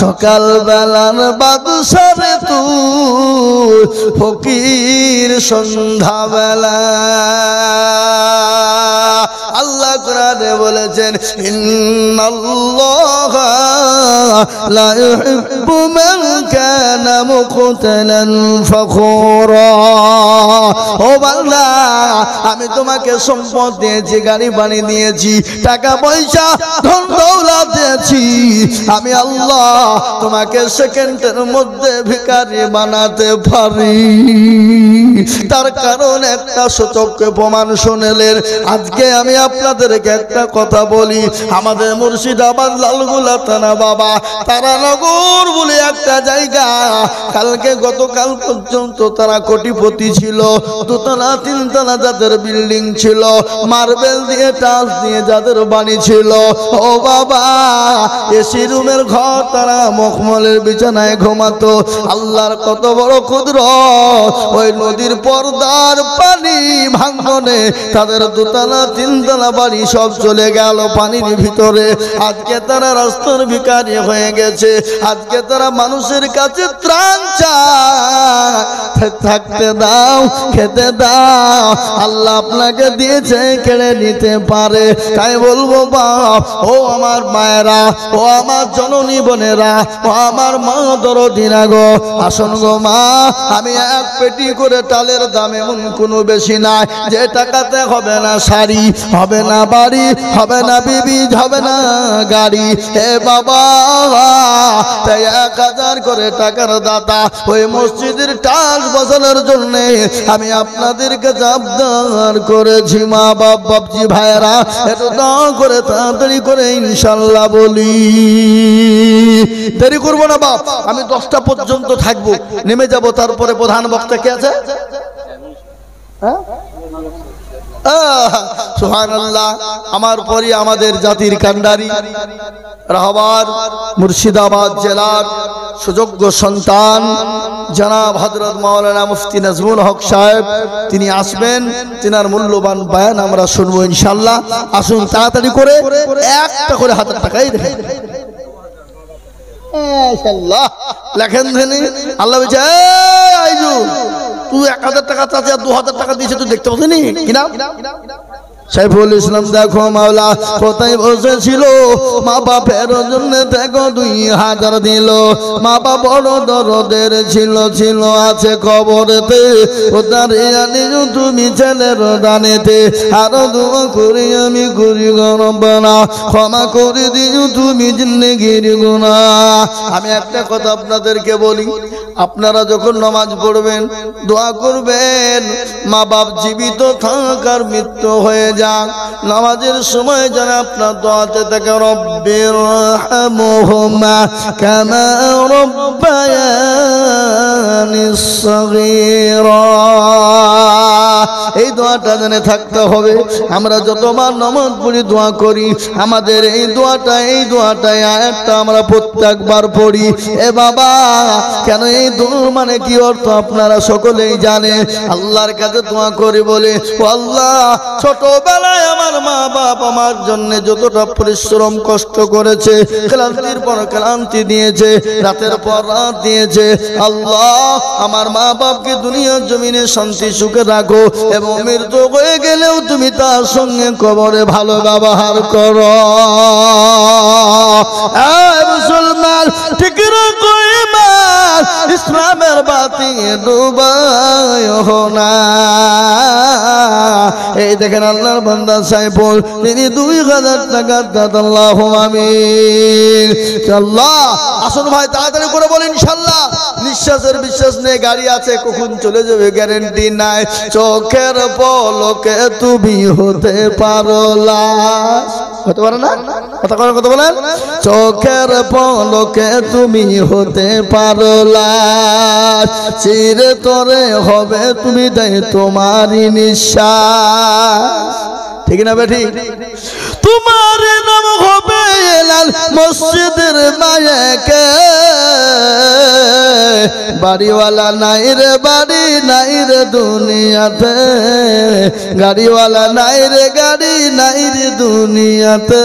সকাল বেলার বাদশারে তুই ফকির সন্ধ্যা বেলা আল্লাহ কোরআনে বলেছেন ইন্নাল্লাহা লা ইউহিব্বু মান কানা মুখতালান ফখুরা ও বান্দা আমি তোমাকে সম্পদ দিয়েছি গাড়ি বাড়ি দিয়েছি টাকা পয়সা ধন দৌলত দিয়েছি আমি আল্লাহ তোমাকে সেকেন্ডের মধ্যে ভিখারি বানাতে পারি তার কারণ একটা সূচক প্রমাণ শুনলেন আজকে আমি আপনাদেরকে একটা কথা বলি আমাদের মুর্শিদাবাদ লালগোলা থানা বাবা তারানগর বলে একটা জায়গা কালকে গতকাল পর্যন্ত তারা কোটিপতি ছিল দোতলা তিনতলা যাদের বিল্ডিং ছিল মার্বেল দিয়ে টাইলস দিয়ে যাদের বাড়ি ছিল ও বাবা এসি রুমের ঘর তারা মখমলের বিছানায় ঘুমাতো আল্লাহর কত বড় কুদরত ওই নদীর পর্দার পানি ভাঙনে তাদের দোতলা তিনতলা বাড়ি সব চলে গেল পানির ভিতরে আজকে তারা রাস্তার ভিখারি হয়ে গেছে আজকে তারা মানুষের কাছে ত্রাণ চায় থাকতে দাও খেতে দাও আল্লাহ আপনাকে দিয়েছে কেড়ে নিতে পারে তাই বলবো বাপ ও আমার মায়েরা ও আমার জননী বোনেরা ও আমার মা দরদিনা গো আসুন গো মা আমি এক পেটি করে টালের দাম এমন কোনো বেশি নাই যে টাকাতে হবে না শাড়ি হবে না বাড়ি হবে না বিবি হবে না গাড়ি হে বাবা তাই 1000 করে টাকার দাতা ওই মসজিদের টাল বসানোর জন্য আমি আপনাদেরকে আবদার করেছি মা বাপজি ভাইরা একটু দাও করে তাড়াতাড়ি করে ইনশাআল্লাহ বলি দেরি করব না বাপ আমি 10টা পর্যন্ত থাকবো নেমে যাব তারপরে প্রধান বক্তা কে আছে হ্যাঁ সুবহানাল্লাহ আমার পরে আমাদের জাতির কান্ডারি রাহবার মুর্শিদাবাদ জেলার সুযোগ্য সন্তান জনাব হযরত মাওলানা মুফতি নাজমুল হক সাহেব তিনি আসবেন তিনার মূল্যবান বয়ান আমরা শুনবো ইনশাআল্লাহ আসুন তাড়াতাড়ি করে একটা করে হাতের টাকাই দেখেন মাশাআল্লাহ লেখেন ধেনি আল্লাহ বলছে আইজু তুই 1000 টাকা চাচা 2000 টাকা দিয়েছে তুই দেখতে পাচ্ছিস কি না সাইফুল ইসলাম দেখো মাওলা কোথায় বসেছিল মা বাপের জন্য দেখো 2000 দিল মা বাপ বড় দরদের ছিল ছিল আছে কবরেতে ওদারে আনি তুমি ছেলের দানেতে আরো দোয়া করি আমি করি গরবানা ক্ষমা করে দিও তুমি জিন্দেগির গুনাহ আমি একটা কথা আপনাদেরকে বলি আপনারা যখন নামাজ পড়বেন দোয়া করবেন মা বাপ জীবিত থাকার মৃত্যু হয়ে যান নামাজের সময় যেন আপনার দোয়াতে থাকে রব্বিরহামহুমা কামা রব্বায়ানিস সাগীরা এই দোয়াটা জানে থাকতে হবে আমরা যতবার নামাজ পড়ি দোয়া করি আমাদের এই দোয়াটা আয়াতটা আমরা প্রত্যেকবার পড়ি এ বাবা কেন এই দোয়া মানে কি অর্থ আপনারা সকলেই জানেন আল্লাহর কাছে দোয়া করি বলে ও আল্লাহ ছোটবেলায় আমার মা বাপ আমার জন্য যতটা পরিশ্রম কষ্ট করেছে ক্লান্তির পর ক্লান্তি দিয়েছে রাতের পর রাত দিয়েছে আল্লাহ আমার মা বাপকে দুনিয়ার জমিনে শান্তি সুখে রাখো এবং মৃত্যু হয়ে গেলেও তুমি তার সঙ্গে কবরে ভালো ব্যবহার করো মুসলমান ঠিক রাখো ঈমান ইসলামের বাতি ডুবায় না এই দেখেন আল্লাহর বান্দা সাইফুল তিনি 2000 টাকা দান আল্লাহুম্মা আমিন আল্লাহ আসুন ভাই তাড়াতাড়ি করে বলেন ইনশাআল্লাহ নিঃশ্বাসের বিশ্বাস নেই গাড়ি আছে কখন চলে যাবে গ্যারান্টি নাই চোখের পলকে তুমি হতে পারো লাশ হতে পারো না কথা বলেন চোখের পলকে তুমি হতে পারো লাশ চিরতরে হবে তুমি দেয় তোমারই নিঃশ্বাস ঠিক না বেঠি তোমার নাম হবে এলাল মসজিদের মায়েকে বাড়িওয়ালা নাই রে বাড়ি নাই রে দুনিয়াতে গাড়িওয়ালা নাই রে গাড়ি নাই রে দুনিয়াতে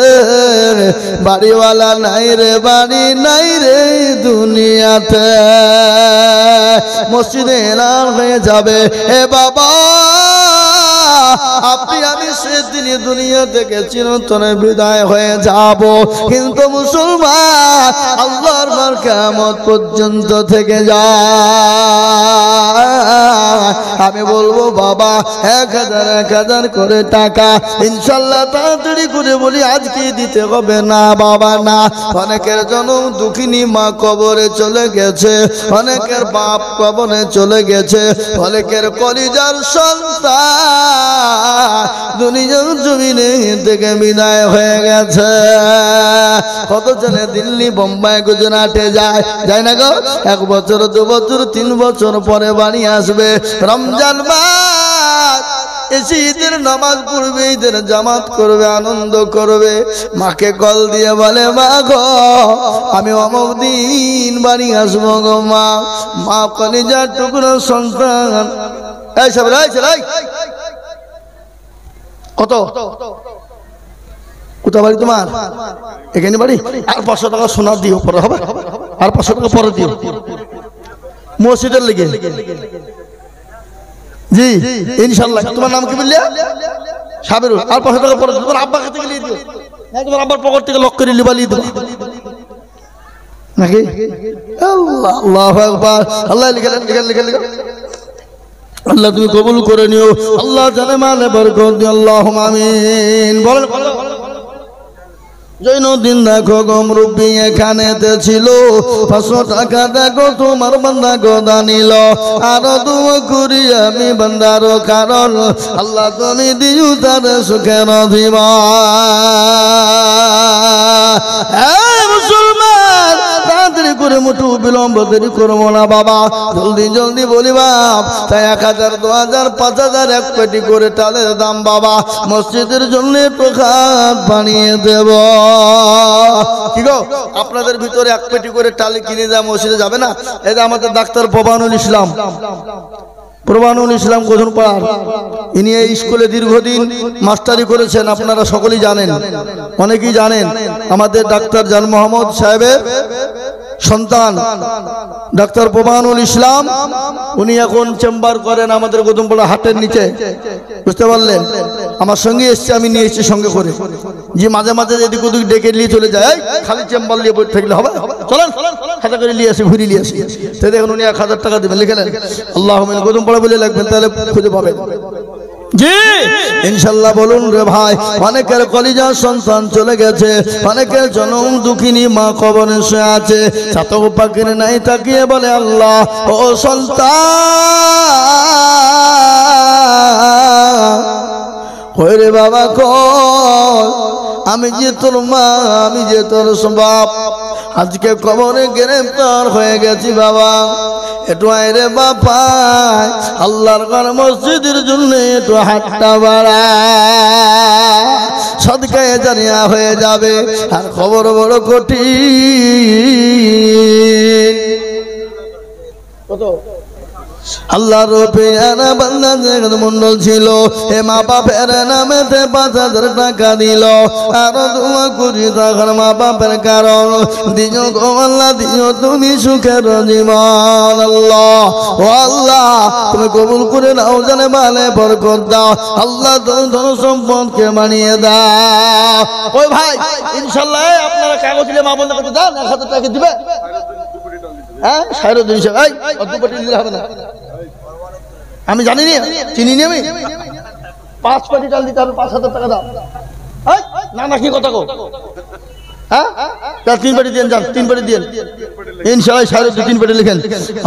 বাড়িওয়ালা নাই রে বাড়ি নাই রে দুনিয়াতে মসজিদে এলান হয়ে যাবে হে বাবা আপনি আমি সেদিন দুনিয়া থেকে চিরতরে বিদায় হয়ে যাব কিন্তু মুসলমান আল্লাহর ঘর কিয়ামত পর্যন্ত থেকে যায় আমি বলবো বাবা 1000 করে টাকা ইনশাআল্লাহ তাড়াতাড়ি করে বলি আজকে দিতে হবে না বাবা না অনেকের জনম দুঃখিনী মা কবরে চলে গেছে অনেকের বাপ কবরে চলে গেছে অনেকের কলিজার সন্তান দুনিয়ার জমিনে থেকে বিদায় হয়ে গেছে কত জনে দিল্লি বোম্বাই গুজরাটে যায় না গো 1 বছর 2 বছর 3 বছর পরে বাড়ি আসবে রমজান মাস এসে ঈদের নামাজ পড়বে ঈদের জামাত করবে আনন্দ করবে মাকে কল দিয়ে বলে মা গো আমি অমুক দিন বাড়ি আসবো গো মা মা কলিজার টুকরো সন্তান এই সব কত কোথা বাড়ি তোমার এখানে বাড়ি আর 500 টাকা সোনা দিও পরে হবে আর 500 টাকা পরে দিও মসজিদের লেগে জি ইনশাআল্লাহ তোমার নাম কি বললে সাবিরুল আর 500 টাকা পরে তোমার আব্বা কাছে গিয়ে দিও না তোমার আব্বার পকেট থেকে লক করে লিবালি দিও নাকি আল্লাহ আল্লাহু আকবার আল্লাহ লিখে আল্লাহ তুমি কবুল করে নিও আল্লাহ জানে মানে বরকত দিও আল্লাহুম্মা আমিন বলেন জৈনুদ্দিন দেখো গমরুব্বি এখানেতে ছিল 500 টাকা দেখো তোমার বান্দা গোদা নিল আরো দোয়া করি আমি বান্দার কারণ আল্লাহ তুমি দিও তার সুখের জীবন মুসলমান তাড়াতাড়ি করে মুঠু বিলম্ব দেরি করবো না বাবা জলদি বলি বাপ তাই 1000 2000 5000 এক পেটি করে টালের দাম বাবা মসজিদের জন্য প্রসাদ বানিয়ে দেব কি গো আপনাদের ভিতরে এক পেটি করে টালি কিনে দেওয়া মসজিদে যাবে না এই যে আমাদের ডাক্তার প্রবানুল ইসলাম গোধনপাড়ার ইনি এই স্কুলে দীর্ঘদিন মাস্টারি করেছেন আপনারা সকলেই জানেন অনেকেই জানেন আমাদের ডাক্তার জান মোহাম্মদ সাহেবের সন্তান ডাক্তার প্রমানুল ইসলাম, উনি এখন চেম্বার করেন আমাদের গৌতমপাড়া হাটের নিচে, বুঝতে পারলেন? আমার সঙ্গে এসছে, আমি নিয়ে এসেছি সঙ্গে করে, যে মাঝে মাঝে এদিক ওদিক ডেকে নিয়ে চলে যায়, খালি চেম্বার নিয়ে বসে থাকলে হবে? চলেন খাতা করে নিয়ে আসি, ঘুরি নিয়ে আসি। তো দেখুন উনি 1000 টাকা দেবেন, লিখে নেন আল্লাহ গৌতমপাড়া বলে লাগবেন, তাহলে খুঁজে পাবেন। জি ইনশাল্লাহ। বলুন রে ভাই, অনেকের কলিজার সন্তান চলে গেছে, অনেকের জনম দুঃখিনী মা কবরে শুয়ে আছে, চাতক পাখির নাই তাকিয়ে বলে আল্লাহ ও সন্তান ওরে বাবা কই, আমি যে তোর মা, আমি যে তোর বাপ, আজকে কবরে গ্রেফতার হয়ে গেছি বাবা, একটু আইরে বাবা আল্লাহর ঘর মসজিদের জন্য একটু হাতটা বাড়া, সদকায়ে জারিয়া হয়ে যাবে, আর খবর বড় কঠিন। কত আল্লাহর পেয়ারা বান্দা জগৎ মন্ডল ছিল, এ মা বাপের নামেতে 5000 টাকা দিল, আর দোয়া করি তখন মা বাপের কারণ দিও গো আল্লাহ, দিও তুমি সুখের জীবন। আল্লাহ ও আল্লাহ তুমি কবুল করে নাও, জানে ভালে বরকত দাও, আল্লাহ ধন সম্পদকে বানিয়ে দাও। ওই ভাই ইনশাআল্লাহ আপনারা কাগজ নিয়ে মা বন্ধ করতে যান, 1000 টাকা দিবে। হ্যাঁ 250 এই অত কোটি দিলে হবে না, আমি জানি না, চিনি নি আমি। 5 কোটি চাল দিতে হবে, 5000 টাকা দাও। না না কি কথা কো, হ্যাঁ 3 কোটি দেন, যান 3 কোটি দেন ইনশাআল্লাহ, 3 কোটি লিখেন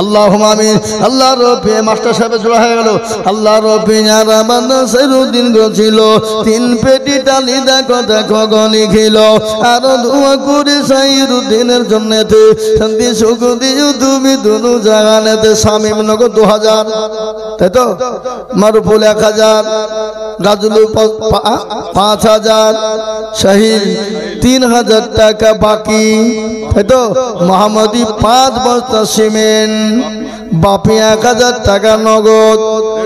আল্লাহুম্মা আমিন। আল্লাহ রব্বে মাস্টার সাহেব জোড়া হয়ে গেল, আল্লাহ রব্বে যারা বান্দা সাইরুদ্দিন গো ছিল, 3 পেটি টালি দেখো দেখো গো লিখিল, আর দোয়া করে সাইরুদ্দিনের জন্যতে শান্তি সুখ দিও তুমি দুনু জাহানেতে। শামীম নগর 2000, তাই তো? মারুফুল 1000, গাজলু 5000, শাহিদ 3000 টাকা বাকি, তাই তো? মোহাম্মদী 5 বস্তা সিমেন্ট, বাপি 1000 টাকা নগদ,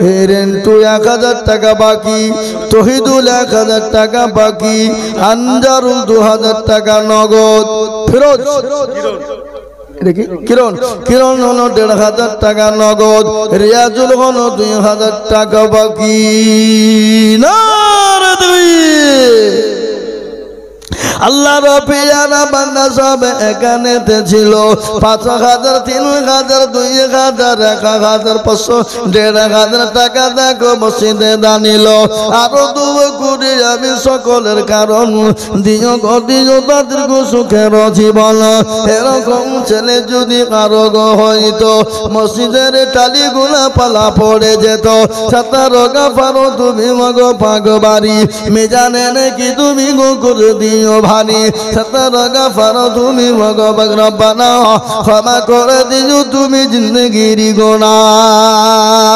হেরেন্টু 1000 টাকা বাকি, তহিদুল 1000 টাকা বাকি, আনজারুল 2000 টাকা নগদ, ফিরোজ কিরণ কিরণ হলো 1500 টাকা নগদ, রিয়াজুল হলো 2000 টাকা বাকি। আল্লাহ রবিয়ানা বান্দা সব এখানেতে ছিল, 5000 3000 2000 1500 1500 টাকা দেখো মসজিদে দানিল, আরো দোয়া করি আমি সকলের কারণ দিও গো দিও তাদের গো সুখের জীবন। এরকম ছেলে যদি কারো গো হইতো, মসজিদের টালি গুলা পালা পড়ে যেত, 17 গাফারো তুমি মগো পাগবাড়ি, মেজানে নাকি তুমি গো করে দিও ভানি, 17 গাফারো তুমি মগো রব্বানা, ক্ষমা করে দিও তুমি জিন্দগির গুনাহ।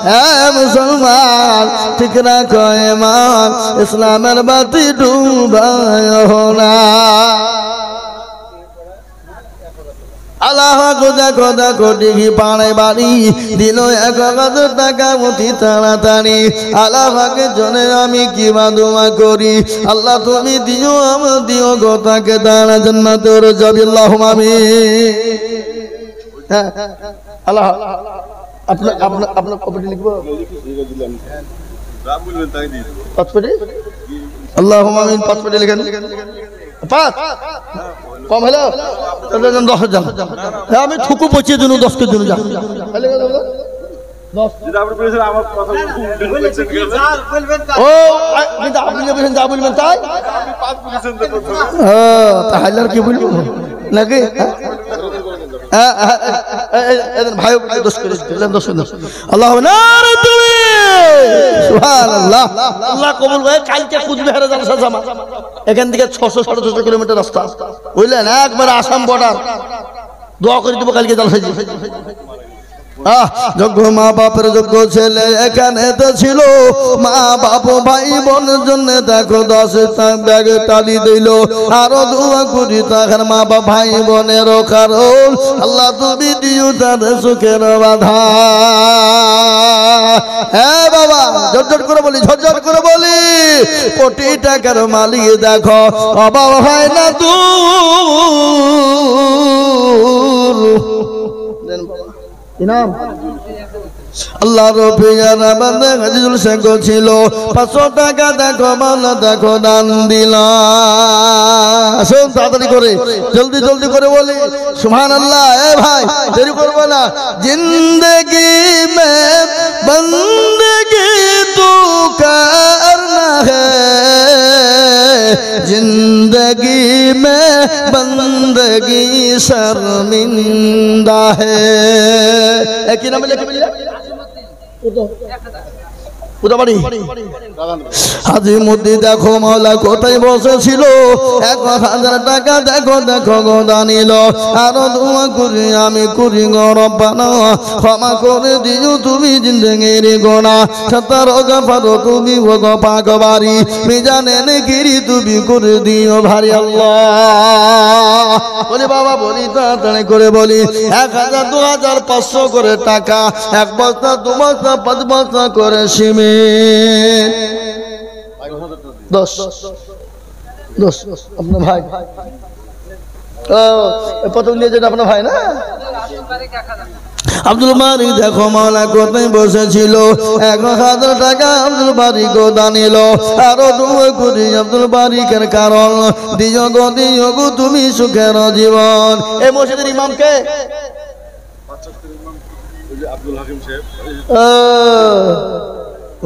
হে মুসলমান ঠিক রাখো ঈমান, ইসলামের বাতি ডুবায়ো না। আল্লাহ খোদা খোদা কোটি পাড়ে বাড়ি দিল 1000 টাকা অতি তাড়াতাড়ি, আল্লাহকে জনে আমি কি দোয়া করি, আল্লাহ তুমি দিও আমার দিও গো তাকে দাঁড়া জান্নাতের যাবি আল্লাহুম্মা আমিন। হ্যাঁ আল্লাহ আপনার আপনার আপনার কপিটি লিখবো, আল্লাহুম্মা আমিন 5 পেটি লিখেন, 5 কম হলো 10,000, আমি ঠুকু পচিয়ে দিন 10 কে দিন, যা বলবেন তাই তাহলে আর কি বলবো নাকি ভাই, আল্লাহ আল্লাহ কবুল করে। কালকে কুচবিহারে জালসা জামা, এখান থেকে 600-650 কিলোমিটার রাস্তা, বুঝলেন, একবার আসাম বর্ডার। দোয়া করে দেবো কালকে জালসা। যোগ্য মা বাপের যোগ্য ছেলে এখানে তো ছিল, মা বাপ ভাই বোনের জন্য দেখো 10 ব্যাগে টালি দিল, আরো দোয়া করি তাহার মা বাপ ভাই বোনের কারণ আল্লাহ তুমি দিও তাদের সুখের বাধা। হ্যাঁ বাবা ঝরঝর করে বলি, ঝরঝর করে বলি, কোটি টাকার মালিক দেখো অভাব হয় না তুই, ইনাম আল্লাহ রবিয়ার বান্দা আজিজুল শেখ ছিল 500 টাকা দেখো মাওলা দেখো দান দিলাম আসুন তাড়াতাড়ি করে জলদি জলদি করে বলি সুবহানাল্লাহ এ ভাই দেরি করবে না জিন্দেগি মে বন্দগি তু করনা है जिंदगी में बंदगी शर्मिंदा है एक ही नाम लेके मिलिए উদাবাড়ি হাজিমুদ্দি দেখো মাওলা কোথায় বসেছিল 1000 টাকা দেখো দেখো গোদা নিল আরো দোয়া করি আমি করি গো রব্বানা ক্ষমা করে দিও তুমি জিন্দেগির গোনা সত্তর গফারো তুমি ও গো পাকবারি মিজানে নেকিরি তুমি করে দিও ভারি আল্লাহ বলি বাবা বলি তাড়াতাড়ি করে বলি 1000 2000 500 করে টাকা এক বস্তা দু বস্তা 5 বস্তা করে সিমেন্ট 10 আপনার ভাই প্রথম নিয়ে যেটা আপনার ভাই না আব্দুল মালিক দেখো মাওলা কোথায় বসেছিল 1000 টাকা আব্দুল মালিক গোদা নিল আরো দোয়া করি আব্দুল মালিকের কারণ দিও গো তুমি সুখের জীবন এই মসজিদের ইমাম কে আব্দুল হাকিম সাহেব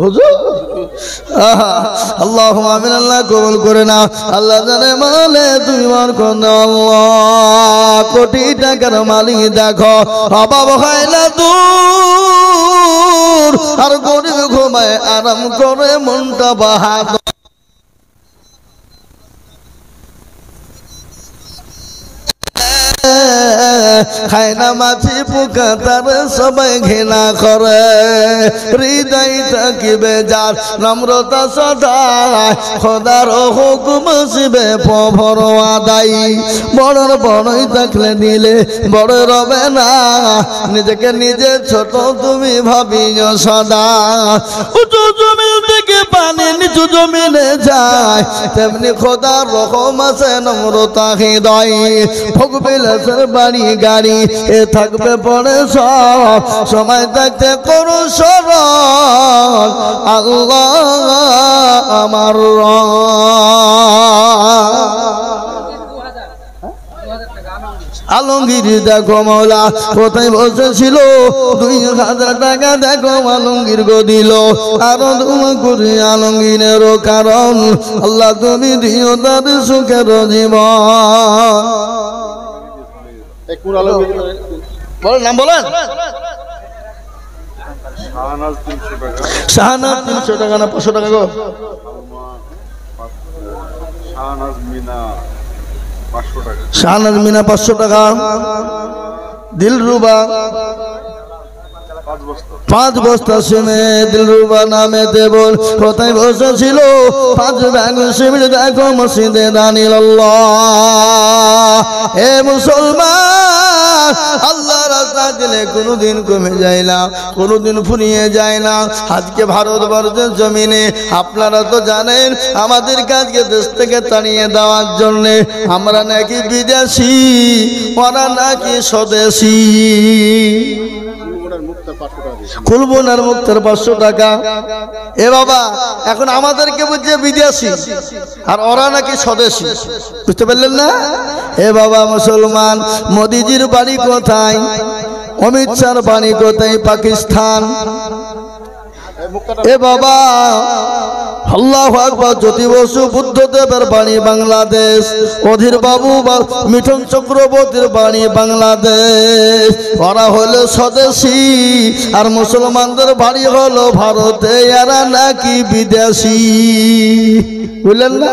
হুজুর আল্লাহুম্মা আমিন আল্লাহ কবুল করে নাও আল্লাহ জানে মালে তুমি মান করো আল্লাহ কোটি টাকার মালিক দেখো অভাব হয় না দূর আর গরিব ঘুমায় আরাম করে মনটা বাহাদুর খায় না মাছি পোকা তার সবাই ঘৃণা করে হৃদয় থাকিবে যার নম্রতা সদায় খোদার হুকুম শিবে পভর আদায় বড়র বড়ই থাকলে দিলে বড় রবে না নিজেকে নিজে ছোট তুমি ভাবিও সদা উঁচু জমিন থেকে পানি নিচু জমিনে যায় তেমনি খোদার রকম আছে নম্রতা হৃদয় ভোগবিলাসের বাড়ি গাড়ি এ থাকবে পরে সব সময় থাকতে করো স্মরণ আল্লাহ আমার আলমগীর দেখো মাওলা কোথায় বসেছিল 2000 টাকা দেখো আলমগীর গো দিল আরো দোয়া করি আলমগীরের কারণ আল্লাহ তুমি দিও তার সুখের জীবন বলেন নাম বলেন শাহনাজ 300 টাকা না 500 টাকা গো শাহনাজ মিনা 500 টাকা শাহনাজ মিনা 500 টাকা দিলরুবা 5 বস্তা সিমে দিলরুবা নামে দেবল কোথায় বসেছিল 5 ব্যাগ সিমেন্ট দেখো মসজিদে দানিল আল্লাহ হে মুসলমান আল্লাহ রাস্তা দিলে কোনোদিন কমে যায় না কোনোদিন ফুরিয়ে যায় না আজকে ভারতবর্ষের জমিনে আপনারা তো জানেন আমাদের কাজকে দেশ থেকে তাড়িয়ে দেওয়ার জন্য আমরা নাকি বিদেশি ওরা নাকি স্বদেশি কুলবনার মুক্তার 500 টাকা এ বাবা এখন আমাদেরকে বুঝছে বিদেশি আর ওরা নাকি স্বদেশী বুঝতে পারলেন না এ বাবা মুসলমান মোদিজির বাড়ি কোথায় অমিত শাহর বাড়ি কোথায় পাকিস্তান এ বাবা আল্লাহু আকবার জ্যোতি বসু বুদ্ধদেবের বাণী বাংলাদেশ অধীর বাবু মিঠুন চক্রবর্তীর বাণী বাংলাদেশ ওরা হলো স্বদেশী আর মুসলমানদের বাড়ি হলো ভারতে এরা নাকি বিদেশি বুঝলেন না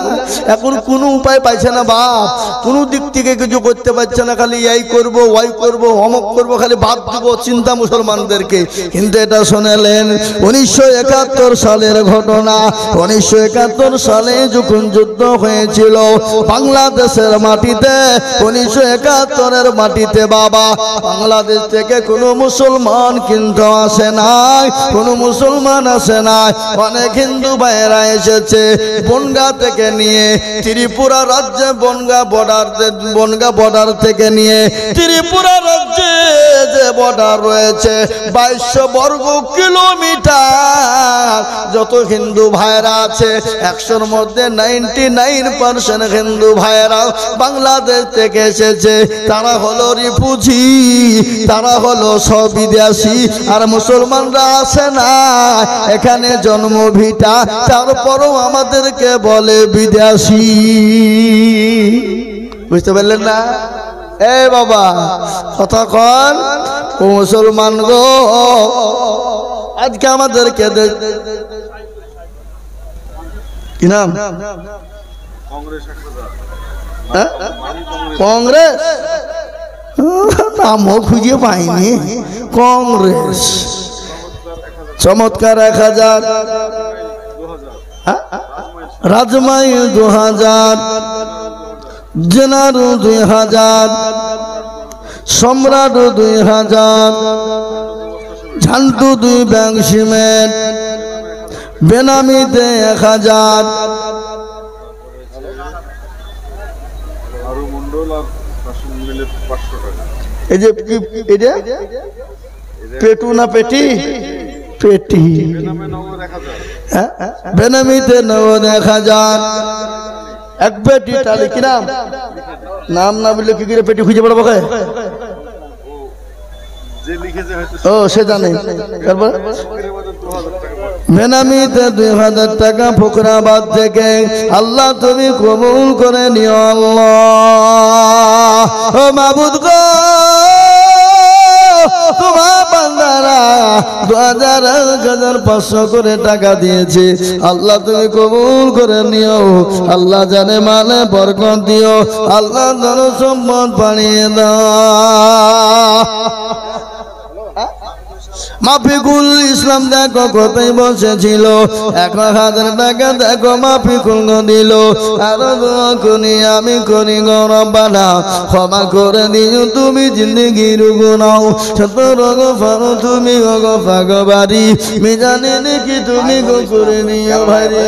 এখন কোনো উপায় পাইছে না বাপ কোনো দিক থেকে কিছু করতে পারছে না খালি এই করব ওয়াই করব অমক করব খালি বাদ দেব চিন্তা মুসলমানদেরকে কিন্তু এটা শুনেলেন 19 1971 সালের ঘটনা। 1971 সালে যখন যুদ্ধ হয়েছিল বাংলাদেশের মাটিতে, 1971-এর মাটিতে বাবা বাংলাদেশ থেকে কোনো মুসলমান কিন্তু আসে নাই, কোনো মুসলমান আসে নাই। অনেক হিন্দু ভাইয়েরা এসেছে বনগা থেকে নিয়ে, ত্রিপুরা রাজ্যে বনগা বর্ডার থেকে নিয়ে ত্রিপুরা রাজ্যে যে বর্ডার রয়েছে 2200 বর্গ কিলোমিটার, যত হিন্দু ভাইয়েরা আছে 100-র মধ্যে 99% হিন্দু ভাইয়েরা বাংলাদেশ থেকে এসেছে। তারা হলো রিফিউজি, তারা হলো সব বিদেশি, আর মুসলমানরা আসে না, এখানে জন্ম ভিটা, তারপরও আমাদেরকে বলে বিদেশি। বুঝতে পারলেন না? এ বাবা কথা কন, ও মুসলমান গো, আজকে আমাদেরকে কি নাম? কংগ্রেস নামও খুঁজে পাইনি। কংগ্রেস চমৎকার 1000, রাজমাই 2000, জেনারু 2000, সম্রাট 2000, ঝান্টু 2 ব্যাংক সিমেন্ট, বেনামিতে 1000, এই যে এটা পেটু না পেটি? পেটি। বেনামিতে 1000, এক পেটি টালি। কি নাম? নাম না বললে কি করে পেটি খুঁজে পড়বো? ও সে জানে। বেনামিতে 2000 টাকা ফকরাবাদ থেকে। আল্লাহ তুমি কবুল করে নিও আল্লাহ। ও মাবুদ গো, তোমার বান্দারা 2500 করে টাকা দিয়েছে, আল্লাহ তুমি কবুল করে নিও। আল্লাহ জানে মানে বরকত দিও, আল্লাহ ধন সম্পদ বাড়িয়ে দাও। মাফিকুল ইসলাম দেখো কোথায় বসেছিল, 1000 টাকা দেখো মাফিকুল দিল। আরো দোয়া করি আমি করি গো রব্বানা, ক্ষমা করে দিও তুমি জিন্দেগির গুনাহ, শত রোগ ফারো তুমি গো ফাগবারি, মিজানে দেখি তুমি গো করে নিও ভাইরে।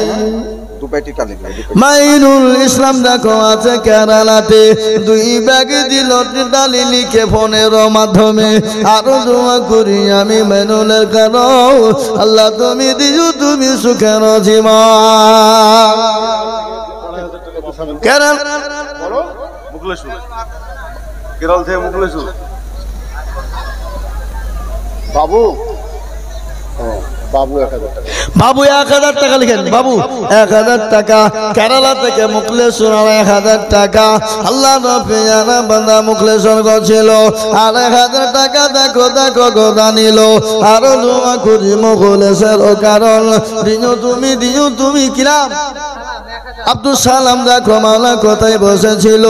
মাইনুল ইসলাম দেখো আছে কেরালাতে, 2 ব্যাগ দিল ডালি লিখে ফোনের মাধ্যমে। আরো দোয়া করি আমি মাইনুলের কারণ, আল্লাহ তুমি দিও তুমি সুখের জীবন। কেরাল থেকে মুখলেশুর বাবু, বাবু 1000 টাকা লিখেন। বাবু 1000 টাকা কেরালা থেকে মুখলেশ্বর 1000 টাকা। আল্লাহ নফিয়ানা বান্দা মুখলেশ্বর গছিল, 1000 টাকা দেখো দেখো গোদা নিল। আরো দোয়া করি মুখলেশ্বর কারণ, দিও তুমি কিরাম আব্দুল সালাম দেখো মাওলা কোথায় বসেছিল,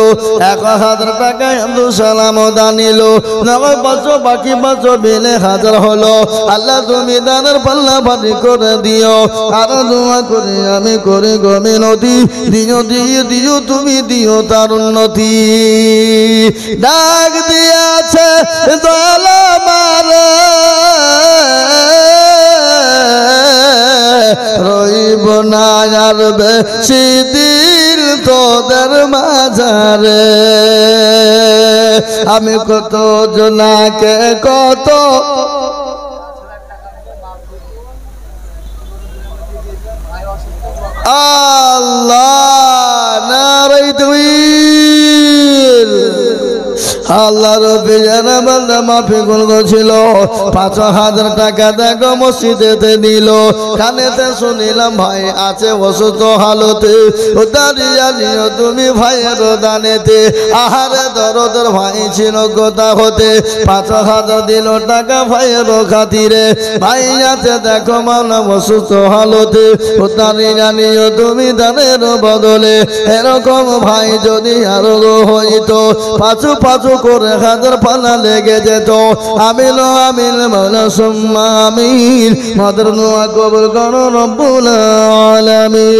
1000 টাকায় আব্দুল সালাম দানিল। 9 বছর বাকি বছর বিলে হাজার হলো, আল্লাহ তুমি দানের পাল্লা ভারী করে দিও। আর দোয়া করি আমি করি গো মিনতি, দিও তুমি দিও তার উন্নতি। ডাক দিয়াছে দয়াল মারে, রইব না আর বেশি দিন তোদের মাঝারে। আমি কত জনাকে কত আল্লাহ নারাই তাকবীর। আল্লাহ রবিজানা বান্দা মাফিকুল ছিল, 5000 টাকা দেখো মসজিদেতে দিল। কানেতে শুনিলাম ভাই আছে অসুস্থ হালতে, ও দাঁড়িয়ে নিও তুমি ভাইয়ের দানেতে। আহারে দরদের ভাই ছিল গোতা হতে, 5000 দিল টাকা ভাইয়ের খাতিরে। ভাই আছে দেখো মাওলা অসুস্থ হালতে, ও দাঁড়িয়ে নিও তুমি দানের বদলে। এরকম ভাই যদি আরো হইতো, পাঁচু করে কবরে হাজার পানা লেগে যেত। আমিন আমিন মাওলা সুম্মা আমিন। মাদার দোয়া কবুল করো রব্বুল আলামিন।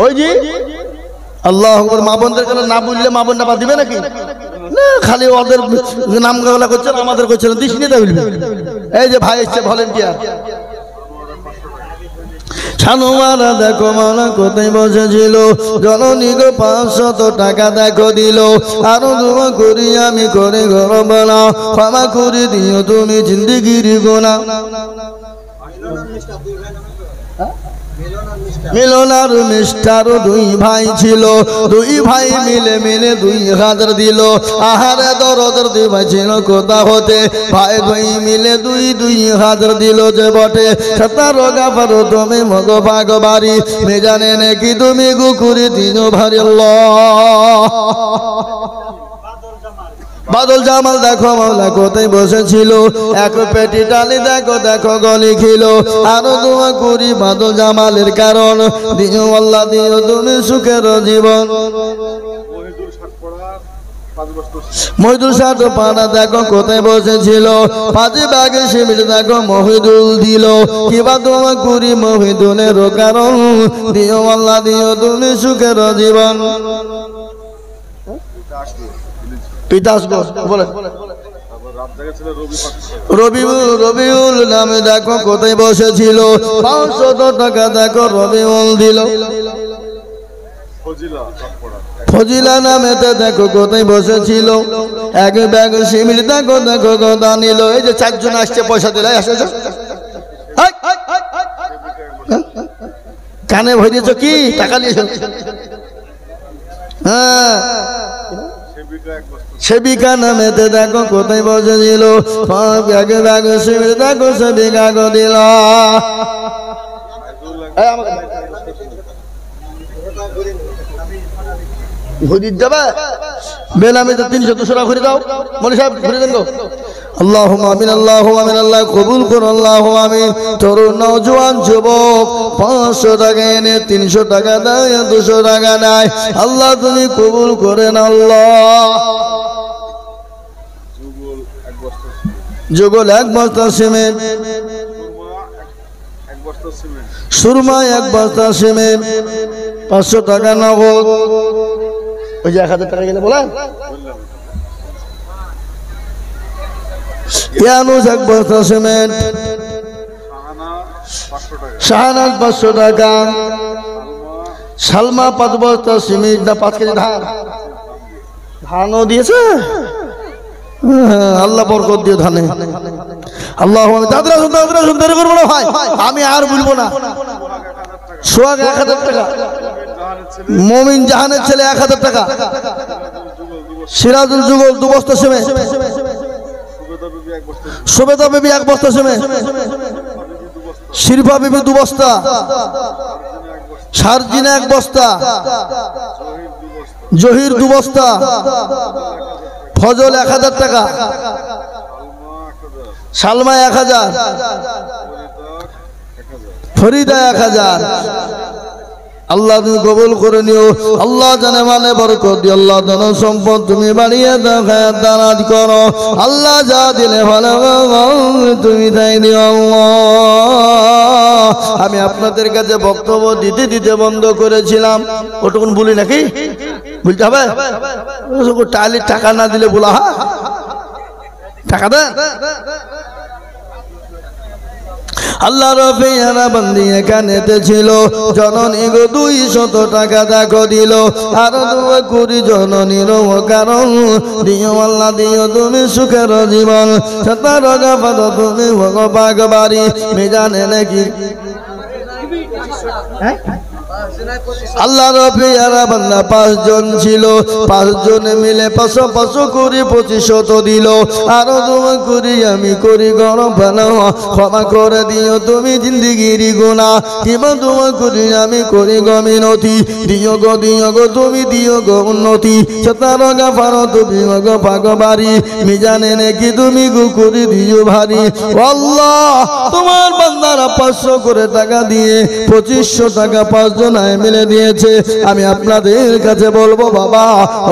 ওই জি আল্লাহ আকবার। মা বোনদের কেন না বললে মা বোনটা বাদ দিবে নাকি? না, খালি ওদের নাম গালা করছেন, আমাদের করছেন, দিস নিতে বলবে। এই যে ভাই এসছে ভলেন্টিয়ার। ছানুমারা দেখো মাওলা কোথায় বসেছিল, জননী গো 500 টাকা দেখো দিল। আরো দোয়া করি আমি করে গরবলা, ক্ষমা করে দিও তুমি জিন্দেগির গোনা। মিলন আর মিস্টার দুই ভাই ছিল, দুই ভাই মিলে মিলে 2000 দিল। আহারে দরদর দুই ভাই ছিল কোথা হতে, ভাই ভাই মিলে 2000 দিল যে বটে। 17 গাফার তুমি মগ ভাগ বাড়ি, মেজানে নাকি তুমি গুকুরি দিন ভারি। বাদল জামাল দেখো মাওলা কোথায় বসেছিল, এক পেটি ডালি দেখো দেখো গলি খিল। আরো দোয়া করি বাদল জামালের কারণ, দিও আল্লাহ দিও তুমি সুখের জীবন। মহিদুল সাদ পাড়া দেখো কোথায় বসেছিল, 5 ব্যাগে সিমেন্ট দেখো মহিদুল দিল। কিবা দোয়া করি মহিদুলের কারণ, দিও আল্লাহ দিও তুমি সুখের জীবন। রবিউল নামে দেখো কোথায় বসেছিল, 500 টাকা দেখো রবিউল দিল। ফজিলা নামেতে দেখো কোথায় বসেছিল, এক ব্যাগ সিমেন্ট দেখো দেখো কথা নিল। এই যে 4 জন আসছে পয়সা দিলে, কানে ভরিয়েছ কি টাকা নিয়েছ? হ্যাঁ, সেবিকা নামেতে দেখো কোথায় বসেছিল, ব্যাগ ব্যাগ সিমেন্ট দেখো সেবিকা গো দিল। ঘুরি যাবে বেনামিতে 300-200 টাকা ঘুরে দাও, মনি সাহেব ঘুরে দেন গো। আল্লাহুম্মা আমিন, আল্লাহুম্মা আমিন। আল্লাহ কবুল করো, আল্লাহুম্মা আমিন। তরুণ নওজোয়ান যুবক 500 টাকা এনে 300 টাকা দেয়, 200 টাকা নেয়। আল্লাহ তুমি কবুল করেন আল্লাহ। যুগল 1 বস্তা সিমেন্ট, সুরমা 1 বস্তা সিমেন্ট, 500 টাকা নগদ। ওই যে 1000 টাকা গেলে বলেন। ইয়ানুস 1 বস্তা সিমেন্ট, শাহানাজ 500 টাকা, সালমা 5 বস্তা সিমেন্ট না 5 কেজি ধান। ধানও দিয়েছে, আল্লাহ বরকত দিও ধানে। আল্লাহ দাদরা সুন্দর করবো না ভাই, আমি আর বলবো না। সোহাগ 1000 টাকা, মমিন জাহানের ছেলে 1000 টাকা, সিরাজুল যুগল 2 বস্তা সিমেন্ট, সুবেদা বেবি 1 বস্তা সিমেন্ট, শিরফা বেবি 2 বস্তা, সারজিনা 1 বস্তা, জহির 2 বস্তা, ফজল 1000 টাকা, সালমা 1000, ফরিদা 1000। আল্লাহ তুমি কবুল করে নিও। আল্লাহ জানে মানে বরকত দিও। আল্লাহ ধন সম্পদ তুমি বাড়িয়ে দাও, খায়াত দারাজ করো। আল্লাহ যা দিলে ভালো তুমি তাই দিও আল্লাহ। আমি আপনাদের কাছে বক্তব্য দিতে দিতে বন্ধ করেছিলাম, ওটুকুন বলি নাকি? বলতে হবে? টালির টাকা না দিলে বলা হয়? টাকা দেন। আল্লাহ রফিয়ানা বন্দি এখানেতে ছিল, জননী গো 200 টাকা দেখো দিল। আর দোয়া করি জননীর কারণ, দিও আল্লাহ দিও তুমি সুখের জীবন। 17 গাফার তুমি ভগ পাক বাড়ি, মেজানে নাকি আল্লাহ রবিয়ারা বান্দা 5 জন ছিল, 5 জন মিলে 500 করে 2500 দিল। আরো দোয়া করি আমি করি গরম বানাও, ক্ষমা করে দিও তুমি জিন্দিগির গুনাহ। কিবা দোয়া করি আমি করি গো মিনতি, দিও গো তুমি দিও গো উন্নতি। সতারো গাফারো তুমি গো ভাগবাড়ি, মিজানে নাকি তুমি গো করে দিও ভারী। আল্লাহ তোমার বান্দারা 500 করে টাকা দিয়ে 2500 টাকা 5 জনায় মিলে দিয়েছে। আমি আপনাদের কাছে বলবো বাবা,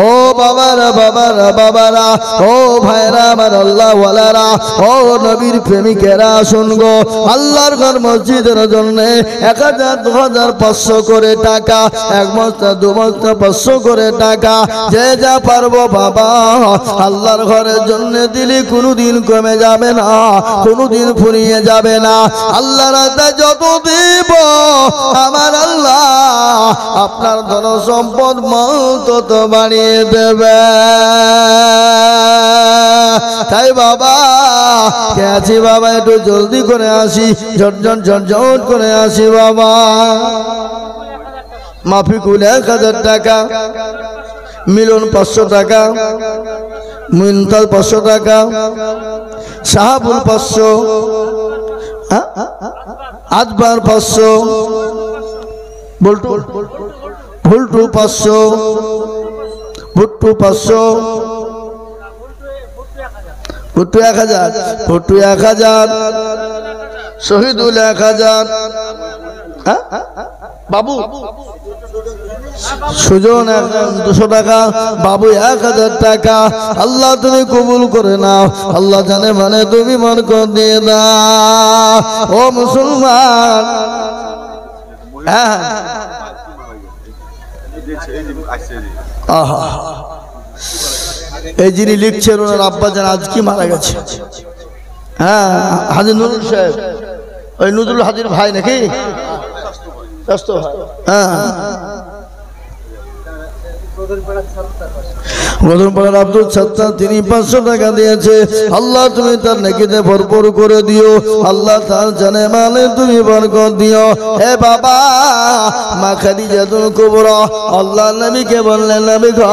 ও বাবারা, ও ভাইরা আমার আল্লাহ ওয়ালারা, ও নবীর প্রেমিকেরা শুনগো, আল্লাহর ঘর মসজিদের জন্য 1000 2000 500 করে টাকা, 1 বস্তা 2 বস্তা 500 করে টাকা, যে যা পারবো বাবা আল্লাহর ঘরের জন্য দিলে কোনোদিন কমে যাবে না, কোনোদিন ফুরিয়ে যাবে না। আল্লাহ রাতে যত দিব আমার আল্লাহ আপনার ধন সম্পদ তত বাড়িয়ে দেবে। তাই বাবা কে আছি বাবা, একটু জলদি করে আসি, ঝটঝট করে আসি বাবা। মাফিকুল 1000 টাকা, মিলন 500 টাকা, মুনতাজ 500 টাকা, শাহাবুল 500, আজবার 500, বল্টু 500, ভুট্টু 500, ভুট্টু 1000, শহীদুল 1000, বাবু সুজন 200 টাকা, বাবু 1000 টাকা। আল্লাহ তুমি কবুল করে নাও, আল্লাহ জানে মানে তুমি বরকত দিয়ে দাও। ও মুসলমান, এই যিনি লিখছেন ওনার আব্বাজান আজ কি মারা গেছে। হ্যাঁ, হাজির নুরুল সাহেব, ওই নুরুল হাজির ভাই নাকি? হ্যাঁ, গদরপাড়ার আব্দুল সত্তার তিনি 500 টাকা দিয়েছে। আল্লাহ তুমি তার নেকিতে ভরপুর করে দিও, আল্লাহ তার জানে মানে তুমি বরকত দিও। হে বাবা, মা খাদিজাতুল কুবরা আল্লাহ নবীকে বললেন, নবী গো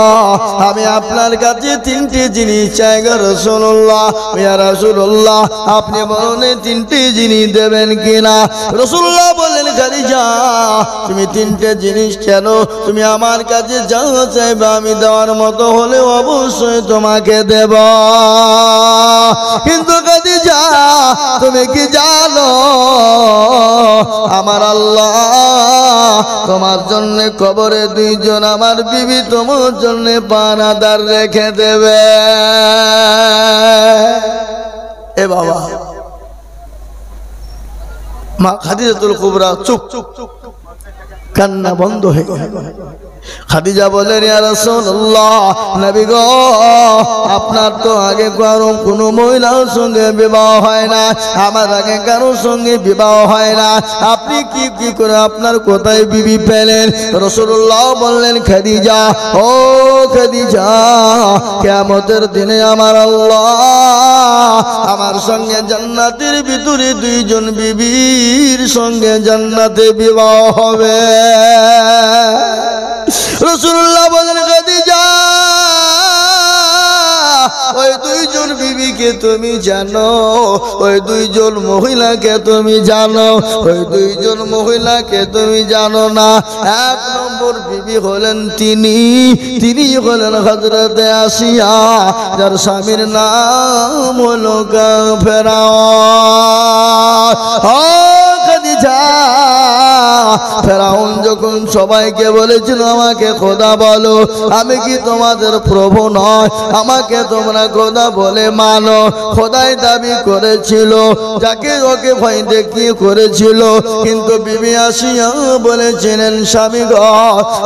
আমি আপনার কাছে 3টি জিনিস চাই গো রাসূলুল্লাহ। ইয়া রাসূলুল্লাহ আপনি বলেন 3টি জিনিস দেবেন কিনা? রাসূলুল্লাহ বললেন, খাদিজা তুমি 3টে জিনিস কেন? তুমি আমার কাছে যা চাইবে আমি দেওয়ার মতো হলে অবশ্যই তোমাকে দেব। কিন্তু খাদিজা তুমি কি জানো আমার আল্লাহ তোমার জন্য কবরে 2 জন আমার বিবি তোমার জন্য পানাদার রেখে দেবে। এ বাবা, মা খাদিজাতুল কুবরা চুপ, কান্না বন্ধ হয়ে গেল। খাদিজা বলেন, ইয়া রাসূলুল্লাহ নবী গো আপনার তো আগে কারো কোনো মহিলার সঙ্গে বিবাহ হয় না, আমার আগে কারোর সঙ্গে বিবাহ হয় না, আপনি কি করে আপনার কোথায় বিবি পেলেন? রাসূলুল্লাহ বললেন, খাদিজা ও খাদিজা কিয়ামতের দিনে আমার আল্লাহ আমার সঙ্গে জান্নাতের ভিতরে 2 জন বিবির সঙ্গে জান্নাতে বিবাহ হবে। রাসূলুল্লাহ বলেন, খাদিজা ওই 2 জন বিবিকে তুমি জানো? ওই 2 জন মহিলাকে তুমি জানো? ওই 2 জন মহিলাকে তুমি জানো না? 1 নম্বর বিবি হলেন তিনি হলেন হযরতে আসিয়া, যার স্বামীর নাম হলো ফেরাউন। ও খাদিজা, ফেরাউন যখন সবাইকে বলেছিল আমাকে খোদা বলো, আমি কি তোমাদের প্রভু নয়? আমাকে তোমরা খোদা বলে মানো। খোদাই দাবি করেছিল, যাকে ওকে ভয় দেখিয়ে করেছিল। কিন্তু বিবি আসিয়া বলেছিলেন, স্বামী গো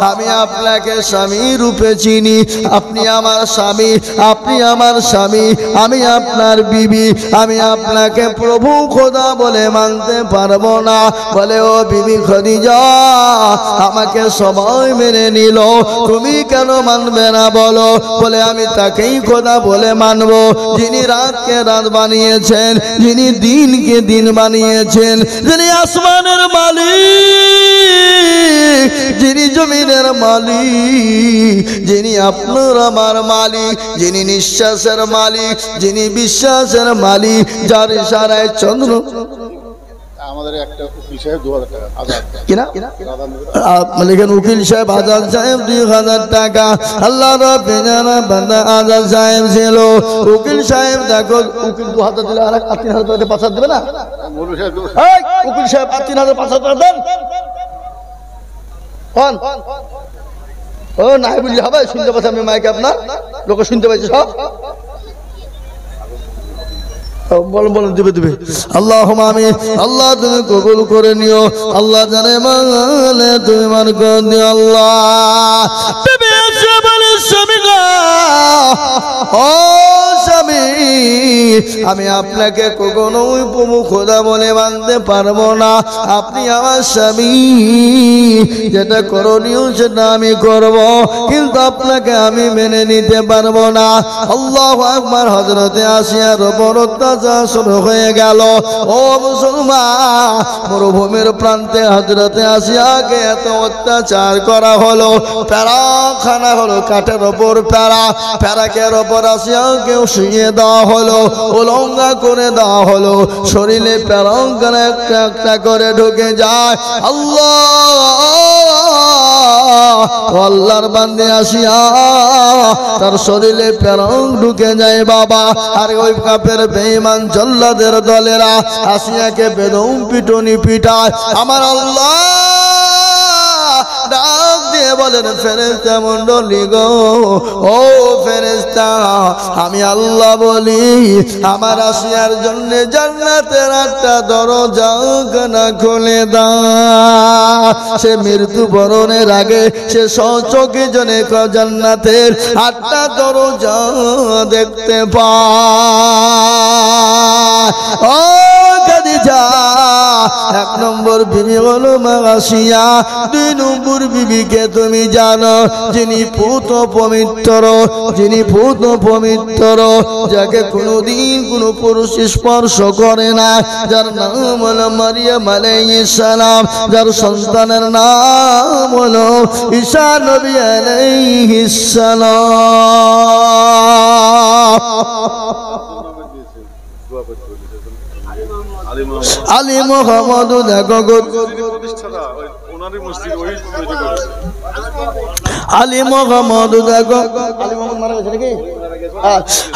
আমি আপনাকে স্বামী রূপে চিনি, আপনি আমার স্বামী, আপনি আমার স্বামী, আমি আপনার বিবি, আমি আপনাকে প্রভু খোদা বলে মানতে পারব মানবো না। বলে ও বিবি খাদিজা, আমাকে সবাই মেনে নিল, তুমি কেন মানবে না বলো? বলে আমি তাকেই খোদা বলে মানবো যিনি রাতকে রাত বানিয়েছেন, যিনি দিনকে দিন বানিয়েছেন, যিনি আসমানের মালিক, যিনি জমিনের মালিক, যিনি আপনার আমার মালিক, যিনি নিঃশ্বাসের মালিক, যিনি বিশ্বাসের মালিক, যার ইশারায় চন্দ্র। আমাদের একটা উকিল সাহেব 2000 টাকা আজাদ কিনা লিখেন, উকিল সাহেব আজাদ সাহেব 2000 টাকা। আল্লাহ রাব্বুল জানা বান্দা আজাদ সাহেব ছিল। উকিল সাহেব দেখো, উকিল 2000 দিলে আর 3000 টাকা 5000 দেবে না? মৌলভী সাহেব এই উকিল সাহেব 3000 500 টাকা দেন। কোন ও নাই বুঝলি হবে? শুনতে পাচ্ছি আমি মাইকে, আপনার লোক শুনতে পাচ্ছি সব। বল বল দিবে দিবে। আল্লাহুম্মা আমিন। আল্লাহ তুমি কবুল করে নিও। আল্লাহ জানে মানে তুমি মান করে দিও আল্লাহ। তুমি এসে বলে স্বামী গো, ও স্বামী, আমি আপনাকে কখনোই প্রভু খোদা বলে মানতে পারবো না। আপনি আমার স্বামী, যেটা করণীয় সেটা আমি করব, কিন্তু আপনাকে আমি মেনে নিতে পারবো না। আল্লাহু আকবার। হযরতে আসিয়ার উপর অত্যাচার শুরু হয়ে গেল। ও মুসলমান, মরুভূমির প্রান্তে হযরতে আসিয়াকে এত অত্যাচার করা হলো, প্যারাখানা হলো, কাঠের ওপর প্যারা, প্যারাকের ওপর আসিয়াকে শুইয়ে দেওয়া হলো, উলঙ্গা করে দেওয়া হলো, শরীরে প্যারাখানা একটা একটা করে ঢুকে যায়। আল্লাহর বান্দে আসিয়া তার শরীরে প্যারং ঢুকে যায় বাবা। আর ওই কাফের বেঈমান জল্লাদের দলেরা আসিয়াকে বেদম পিটুনি পিটায়। আমার আল্লাহ ডাক দিয়ে বলেন, ফেরেশতা মণ্ডলী গো, ও ফেরেশতা, আমি আল্লাহ বলি আমার আসিয়ার জন্য জান্নাতের 8টা দরজা না খুলে দাও। সে মৃত্যু বরণের আগে সে সচক্ষে জনে জান্নাতের 8টা দরজা দেখতে পায়। ও খাদিজা, 1 নম্বর বিবি হলো মা আসিয়া। 2 নম্বর বিবিকে তুমি জানো, যিনি পুত পবিত্র, যিনি পুত পবিত্র, যাকে কোনোদিন কোনো পুরুষ স্পর্শ করে না, যার নাম হলো মারিয়াম আলাইহিস সালাম, যার সন্তানের নাম হলো ঈসা নবী আলাইহিস সালাম। আলী মোহাম্মদ দেখো আলী মোহাম্মদ দেখো,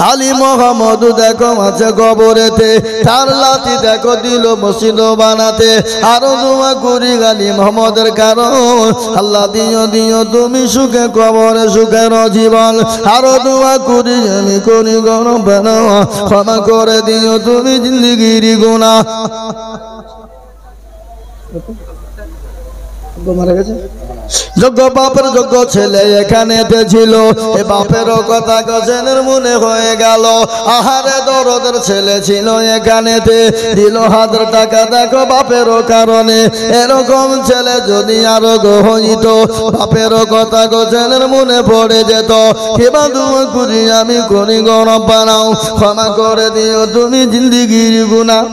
আলী মোহাম্মদ দেখো আছে কবরেতে, তার লাঠি দেখো দিল মসজিদ বানাতে। আরো দোয়া করি আলী মোহাম্মদের কারণ, আল্লাহ দিও দিও তুমি সুখে কবরে সুখের জীবন। আরো দোয়া করি আমি করি গরম বানাও, ক্ষমা করে দিও তুমি জিন্দেগির গুনাহ। মারা গেছে যোগ্য বাপের যোগ্য ছেলে এখানে ছিল, এ বাপেরও কথা গজেনের মনে হয়ে গেল। আহারে দরদের ছেলে ছিল এখানেতে, দিল 1000 টাকা দেখো বাপেরও কারণে। এরকম ছেলে যদি আরো হইত, বাপেরও কথা গজেনের মনে পড়ে যেত। কিবা দোয়া করি আমি করি গরম বানাও, ক্ষমা করে দিও তুমি জিন্দেগির গুনাহ।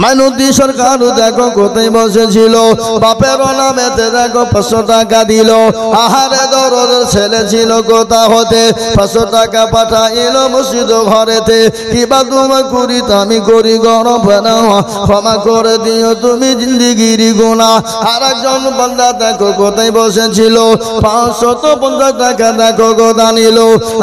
মাইনুদ্দিন সরকার দেখো কোথায় বসেছিল, বাপের নামেতে দেখো 500 টাকা দিল। আহারে দরদের ছেলে ছিল কোথা হতে, 500 টাকা পাঠাইল মসজিদ ঘরেতে। কিবা দোয়া করি আমি করি গরম বানাও, ক্ষমা করে দিও তুমি জিন্দেগির গুনাহ। আর একজন বান্দা দেখো কোথায় বসেছিল, 550 টাকা দেখো গোদা নিল।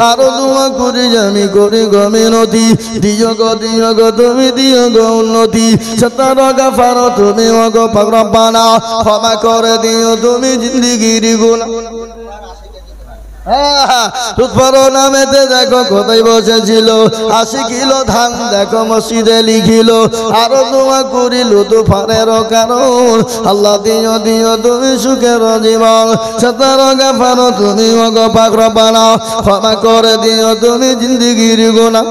আরো দোয়া করি আমি করি গো মিনতি, দিও গো তুমি দিও গো উন্নতি। 17 গাফার তুমি ওগো পাক রব্বানা, ক্ষমা করে দিও তুমি জিন্দেগির গুনাহ। নামেতে দেখো কোথায় বসেছিল, 80 কিলো ধান দেখো মসজিদে লিখিল। আরো দোয়া করিল তুফানের কারণ, আল্লাহ দিও দিও তুমি সুখের জীবন। 17 গাফার তুমি ওগো পাক রব্বানা, ক্ষমা করে দিও তুমি জিন্দেগির গুনাহ।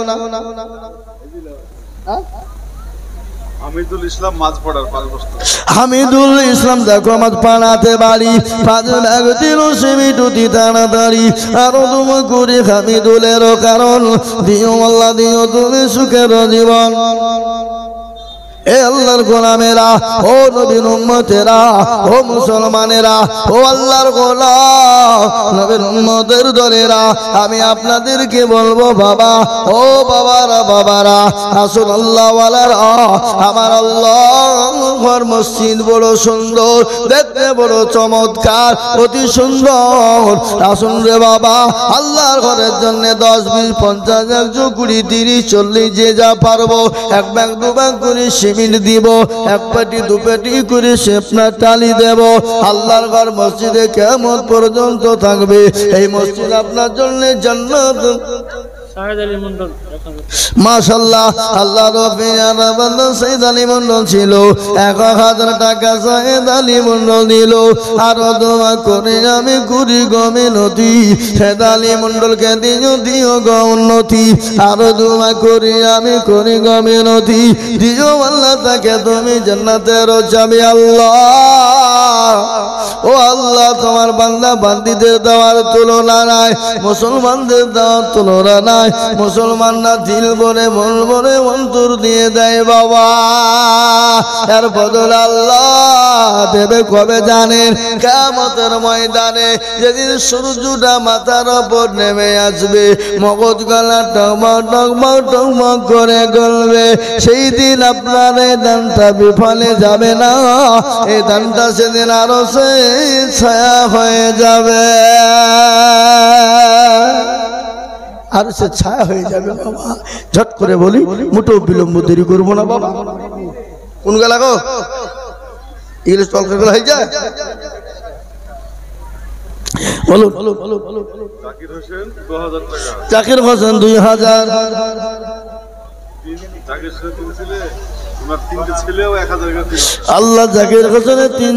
হামিদুল ইসলাম মাঝপাড়ার 5 বছর। হামিদুল ইসলাম দেখো মাঝ পাড়াতে বাড়ি, 5 লাখ দিল সিমিটুতি তাড়াতাড়ি। আরো তুমি করি হামিদুলেরও কারণ, দিও আল্লাহ দিও তুমি সুখের জীবন। এ আল্লাহর গোলামেরা, ও নবীর উম্মতেরা, ও মুসলমানেরা, ও আল্লাহর গোলাম নবীর উম্মতের দলেরা, আমি আপনাদেরকে বলবো বাবা, ও বাবারা আসুন আল্লাহ ওয়ালারা। আমার আল্লাহর মসজিদ বড় সুন্দর, দেখতে বড় চমৎকার, অতি সুন্দর। আসুন রে বাবা, আল্লাহর ঘরের জন্য 10, 20, 50, 100, 20, 30, 40 যে যা পারবো 1 ব্যাগ 2 ব্যাগ করে সিমেন্ট দিব, 1 পেটি 2 পেটি করে সেপনা টালি দেব। আল্লাহর ঘর মসজিদে কিয়ামত পর্যন্ত থাকবে। এই মসজিদ আপনার জন্য জান্নাত। মাশাআল্লাহ, আল্লাহ রফিয়ার বান্দা সাইদ আলী মন্ডল ছিল, 1000 টাকা সাইদ আলী মন্ডল দিল। আরো দোয়া করে আমি করি গো মিনতি, সাইদ আলী মন্ডলকে দিও গো উন্নতি। আরো দোয়া করি আমি করি গো মিনতি, দিও আল্লাহ তাকে তুমি জান্নাতের চাবি। আল্লাহ ও আল্লাহ, তোমার বান্দা বান্দিদের দেওয়ার তুলনা নাই, মুসলমানদের দেওয়ার তুলনা নাই। মুসলমানরা দিল বলে মন বলে অন্তর দিয়ে দেয় বাবা, এর বদল আল্লাহ দেবে কবে জানেন? কিয়ামতের ময়দানে, যেদিন সূর্যটা মাথার উপর নেমে আসবে, মগজ গলা টগমগ টগমগ টগমগ করে গলবে, সেই দিন আপনার এই দানটা বিফলে যাবে না। এই দানটা সেদিন আরো সে ছায়া হয়ে যাবে, আর সে ছায়া হয়ে যাবে বাবা। ঝট করে বলি, মোটেও বিলম্ব দেরি করবো না বাবা। কোন গেলা গো ইংলিশ তলকাগুলো হয়ে যায়, বলো। জাকির হোসেন 2000 টাকা। জাকির হোসেন 2000। জাকির হোসেন 3 ছেলে, ওনার 3টে ছেলেও 1000 করে দিল। আল্লাহ জাকির হোসেনের 3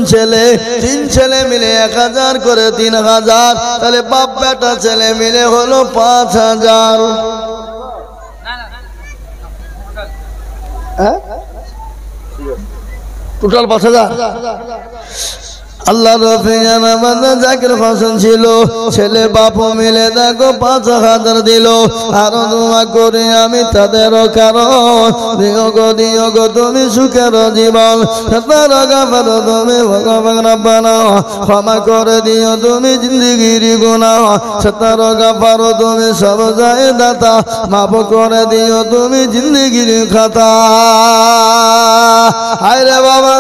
ছেলে মিলে 1000 করে 3000, তাহলে বাপ বেটা ছেলে মিলে হলো 5000। টোটাল 5000। আল্লাহ রফিয়ানা বান্দা জাকির হোসেন ছিল, ছেলে বাপ মিলে দেখো 5000 দিল। আরো দোয়া করি আমি তাদেরও কারণ, দিও গো তুমি সুখের জীবন। তুমি ভগবান রব্বানা, ক্ষমা করে দিও তুমি জিন্দেগির গুনাহ। গাফারো তুমি সব যায় দাতা, মাফ করে দিও তুমি জিন্দেগির খাতা। হায় রে বাবা,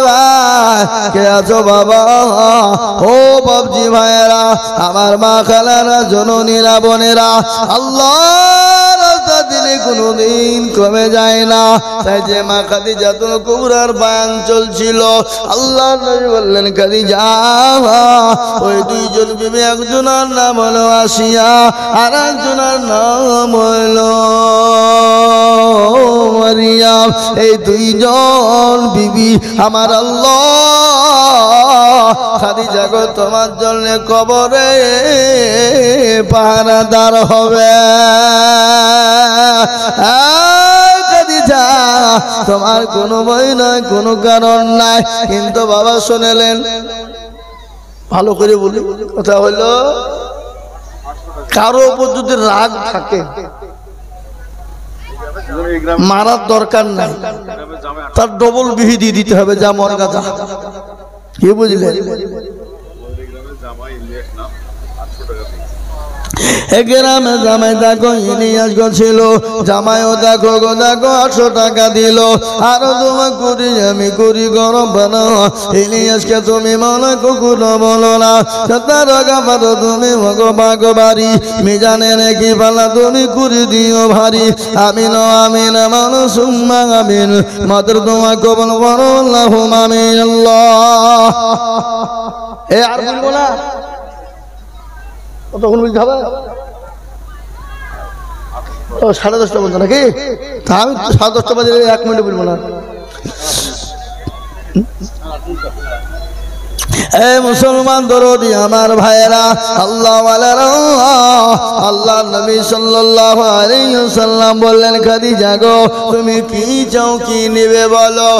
কে আছো বাবা? ও বাবজি ভাইয়েরা, আমার মা খালারা, জননীরা, বোনেরা, আল্লাহর রাস্তা দিলে কোনোদিন কমে যায় না। তাই যে মা খাদিজাতুল কুবরার বয়ান চলছিল, আল্লাহ নবী বললেন খাদিজা, ওই 2 জন বিবি, একজনের নাম হলো আসিয়া, আর একজনের নাম হলো মারিয়াম। এই 2 জন বিবি আমার আল্লাহ খাদিজা গো তোমার জন্য কবরে পাহারাদার হবে। খাদিজা, তোমার কোনো ভয় নয়, কোনো কারণ নাই। কিন্তু বাবা শুনেলেন, ভালো করে বলি, কথা হলো কারো উপর যদি রাগ থাকে মারার দরকার নাই, তার ডবল বিহি দিয়ে দিতে হবে, যা মরগা যা। কি বুঝলেন? গ্রামে জামাই দেখো ইলিয়াস ছিল, জামাইও দেখো গো দেখো 800 টাকা দিল। আরো তোমা করি আমি করি গরম বানা, ইলিয়াসকে তুমি মনে কুকুর বলো না। গাফারো তুমি ভগবাগবারি, মিজানে রেখি পালা তুমি করি দিও ভারী। আমিন আমিন মানো সুম্মা আমিন, মাদের তোমা কবল করো আল্লাহুম্মা আমিন। আল্লাহ এ আর বলবো না, তখন বলতে হবে 10:30 বলতো নাকি? তা আমি 10:30 বাজে 1 মিনিট বলবো না। এ মুসলমান দরদি আমার ভাইয়েরা, আল্লাহ ওয়ালারা, আল্লাহ নবী সাল্লাল্লাহু আলাইহি ওয়াসাল্লাম বললেন খাদিজা গো তুমি কি চাও কি নেবে বলো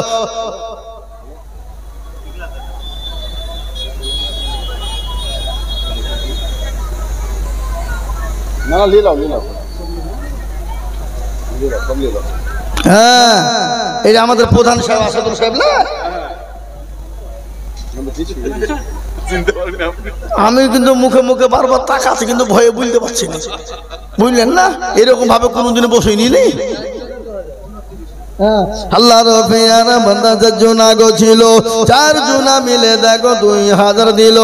না লিলাও সব লিলাও হ্যাঁ এটা আমাদের প্রধান সাহেব আসাদুল সাহেব না চিনতে পারেন আপনি আমি কিন্তু মুখে মুখে বারবার তাকাচ্ছি কিন্তু ভয়ে বুঝতে পারছি না বুঝলেন না এরকম ভাবে কোনোদিন বসেনি নি আল্লাহর পেয়ারা বান্দা জুনা গো ছিল 4 জুনা মিলে দেখো 2000 দিল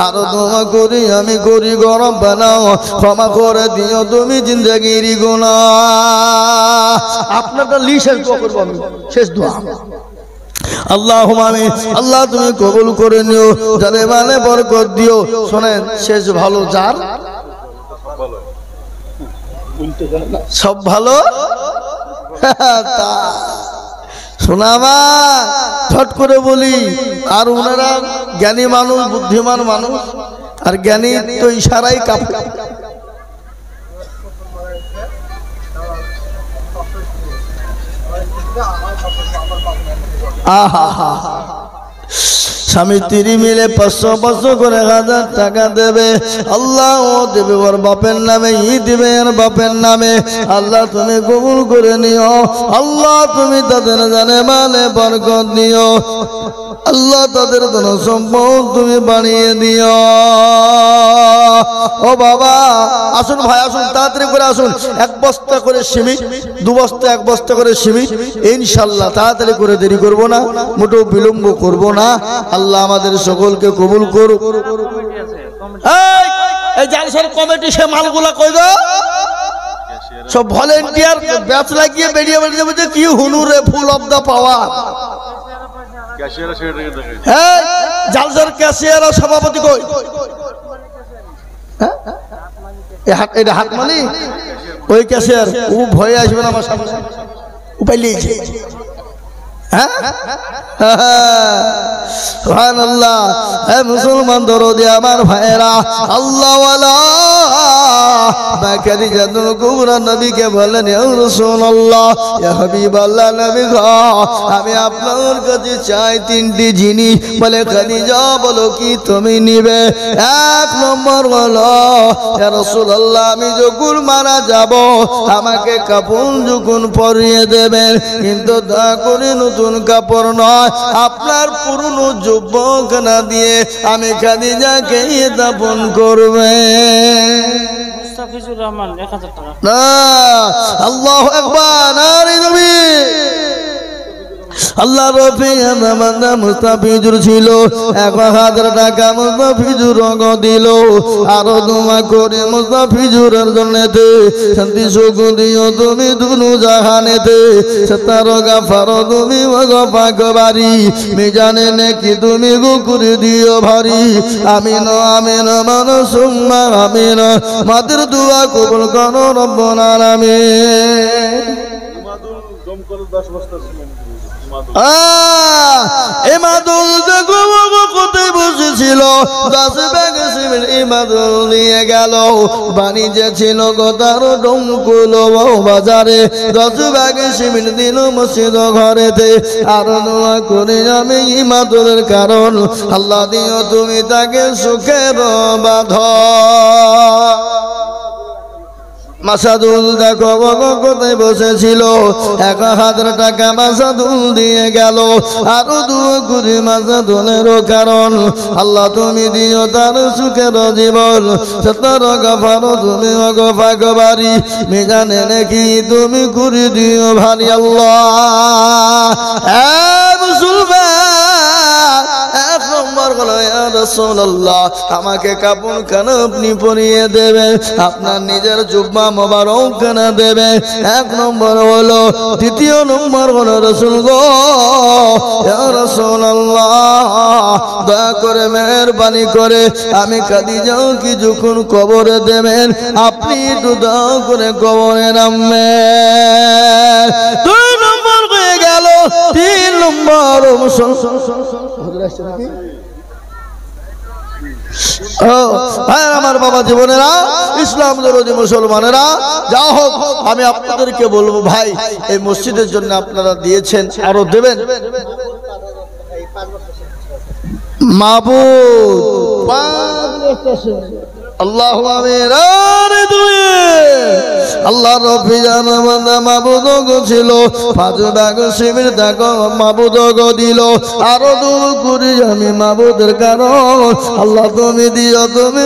আর দোয়া করি আমি করি গরম বানাও ক্ষমা করে দিও তুমি জিন্দেগির গুনাহ আপনাদের লিশের দোয়া করব আমি শেষ দোয়া আল্লাহুম্মা আমিন আল্লাহ তুমি কবুল করে নিও জানে মানে বরকত দিও শুনেন শেষ ভালো যার সব ভালো শোনামা ছট করে বলি আর ওনারা জ্ঞানী মানুষ বুদ্ধিমান মানুষ আর জ্ঞানী তো ইশারাই কাপড় স্বামী স্ত্রী মিলে 500 করে 1000 টাকা দেবে আল্লাহ ও দেবে ওর বাপের নামে ই দেবে আর বাপের নামে আল্লাহ তুমি কবুল করে নিও আল্লাহ তুমি তাদের জানে মানে বরকত দিও আল্লাহ তাদের ধন সম্পদ তুমি বানিয়ে দিও ও বাবা আসুন ভাই আসুন তাড়াতাড়ি করে আসুন 1 বস্তা করে সিমেন্ট 2 বস্তা 1 বস্তা করে সিমেন্ট ইনশাআল্লাহ তাড়াতাড়ি করে দেরি করব না মোটেও বিলম্ব করব না আল্লাহ আমাদের সকলকে কবুল করুক এই জালসার কমিটি সে মালগুলা কই গো সব ভলান্টিয়ার ব্যাচ লাগিয়ে বেরিয়ে বেরিয়ে বলছে কি হুনুরে full of the power cashier সেটাকে দেখে এই জালসার ক্যাশিয়ার আর সভাপতি কই এটা হাত মালি ওই ক্যাশিয়ার ও ভয়ে আসবে না আমার সামনে উপায় লিখে হ্যাঁ সুবহানাল্লাহ হে মুসলমান দরদি আমার ভাইরা আল্লাহ ওয়ালা খাদিজাতুল কুবরা নবীকে বললেন ইয়া রাসূলুল্লাহ ইয়া হাবিবাল্লাহ নবী গো আমি আপনার কাছে চাই 3টি জিনিস বলে খাদিজা বলো কি তুমি নিবে 1 নম্বর হলো ইয়া রাসূলুল্লাহ আমি যখন মারা যাব আমাকে কাফন যখন পরিয়ে দেবেন কিন্তু দয়া করে নতুন কাপড় নয় আপনার পুরনো যুবক না দিয়ে আমি খাদিজাকে দাফন করবে মুস্তাফিজুর রহমান 1000 টাকা না আল্লাহু আকবার নারে নবী আল্লাহ রফিয়া বান্দা মুস্তাফিজুর ছিল 1000 টাকা মুস্তাফিজুর রঙ দিল আর দোয়া করে মুস্তাফিজুরের জন্যতে শান্তি সুখ দিও তুমি দুনু জাহানেতে সত্তর গাফার তুমি ওগফাক বাড়ি মিজানে নেকি তুমি গো করে দিও ভারী আমিন আমিন মানসুম্মা আমিন মাদের দোয়া কবুল করো রব্বুল আলামিন ইমাদুল জম করে 10 বস্তা সিমেন্ট ইমাদুল দেখো কোথায় বসেছিল 10 ব্যাগ সিমেন্ট ইমাদুল নিয়ে গেল বাণিজ্য ছিল গোতার ডমকুল বাজারে 10 ব্যাগ সিমেন্ট দিল মসজিদ ঘরেতে আর দোয়া করে আমি ইমাদুলের কারণ আল্লাহ দিও তুমি তাকে সুখের বাঁধন মাসাদুল দেখো কোথায় বসেছিল 1000 টাকা মাসাদুল দিয়ে গেল আর দুয়া করে মাসাদুলেরও কারণ আল্লাহ তুমি দিও তার সুখের জীবন সত্তর গাফার তুমি ওগফাক বাড়ি মিজানে নাকি তুমি করে দিও ভারী আল্লাহ মুসলমান 1 নম্বর হলো ইয়া রাসূলুল্লাহ আমাকে কাপড় কেন আপনি পরিয়ে দেবেন আপনার নিজের জুব্বা মোবারক কেন দেবে 1 নম্বর হলো 2 নম্বর হলো রাসূল গো ইয়া রাসূলুল্লাহ দয়া করে মেহেরবানি করে আমি খাদিজা কি যখন কবরে দেবেন আপনি একটু দয়া করে কবরে নামবেন 2 নম্বর হয়ে গেল 3 নম্বর আমার বাবা জীবনেরা, ইসলাম দরদি মুসলমানেরা, যা হোক আমি আপনাদেরকে বলবো ভাই, এই মসজিদের জন্য আপনারা দিয়েছেন, আরো দেবেন। মাবুদ আল্লাহু আমিন। আর দুই আল্লাহ রব্বি জানা মাবুদ গো ছিল, ফাজু বাগ শিবির দেখো মাবুদ গো দিল, আরো দূর করি আমি মাবুদের কারণ আল্লাহ তুমি দিও, তুমি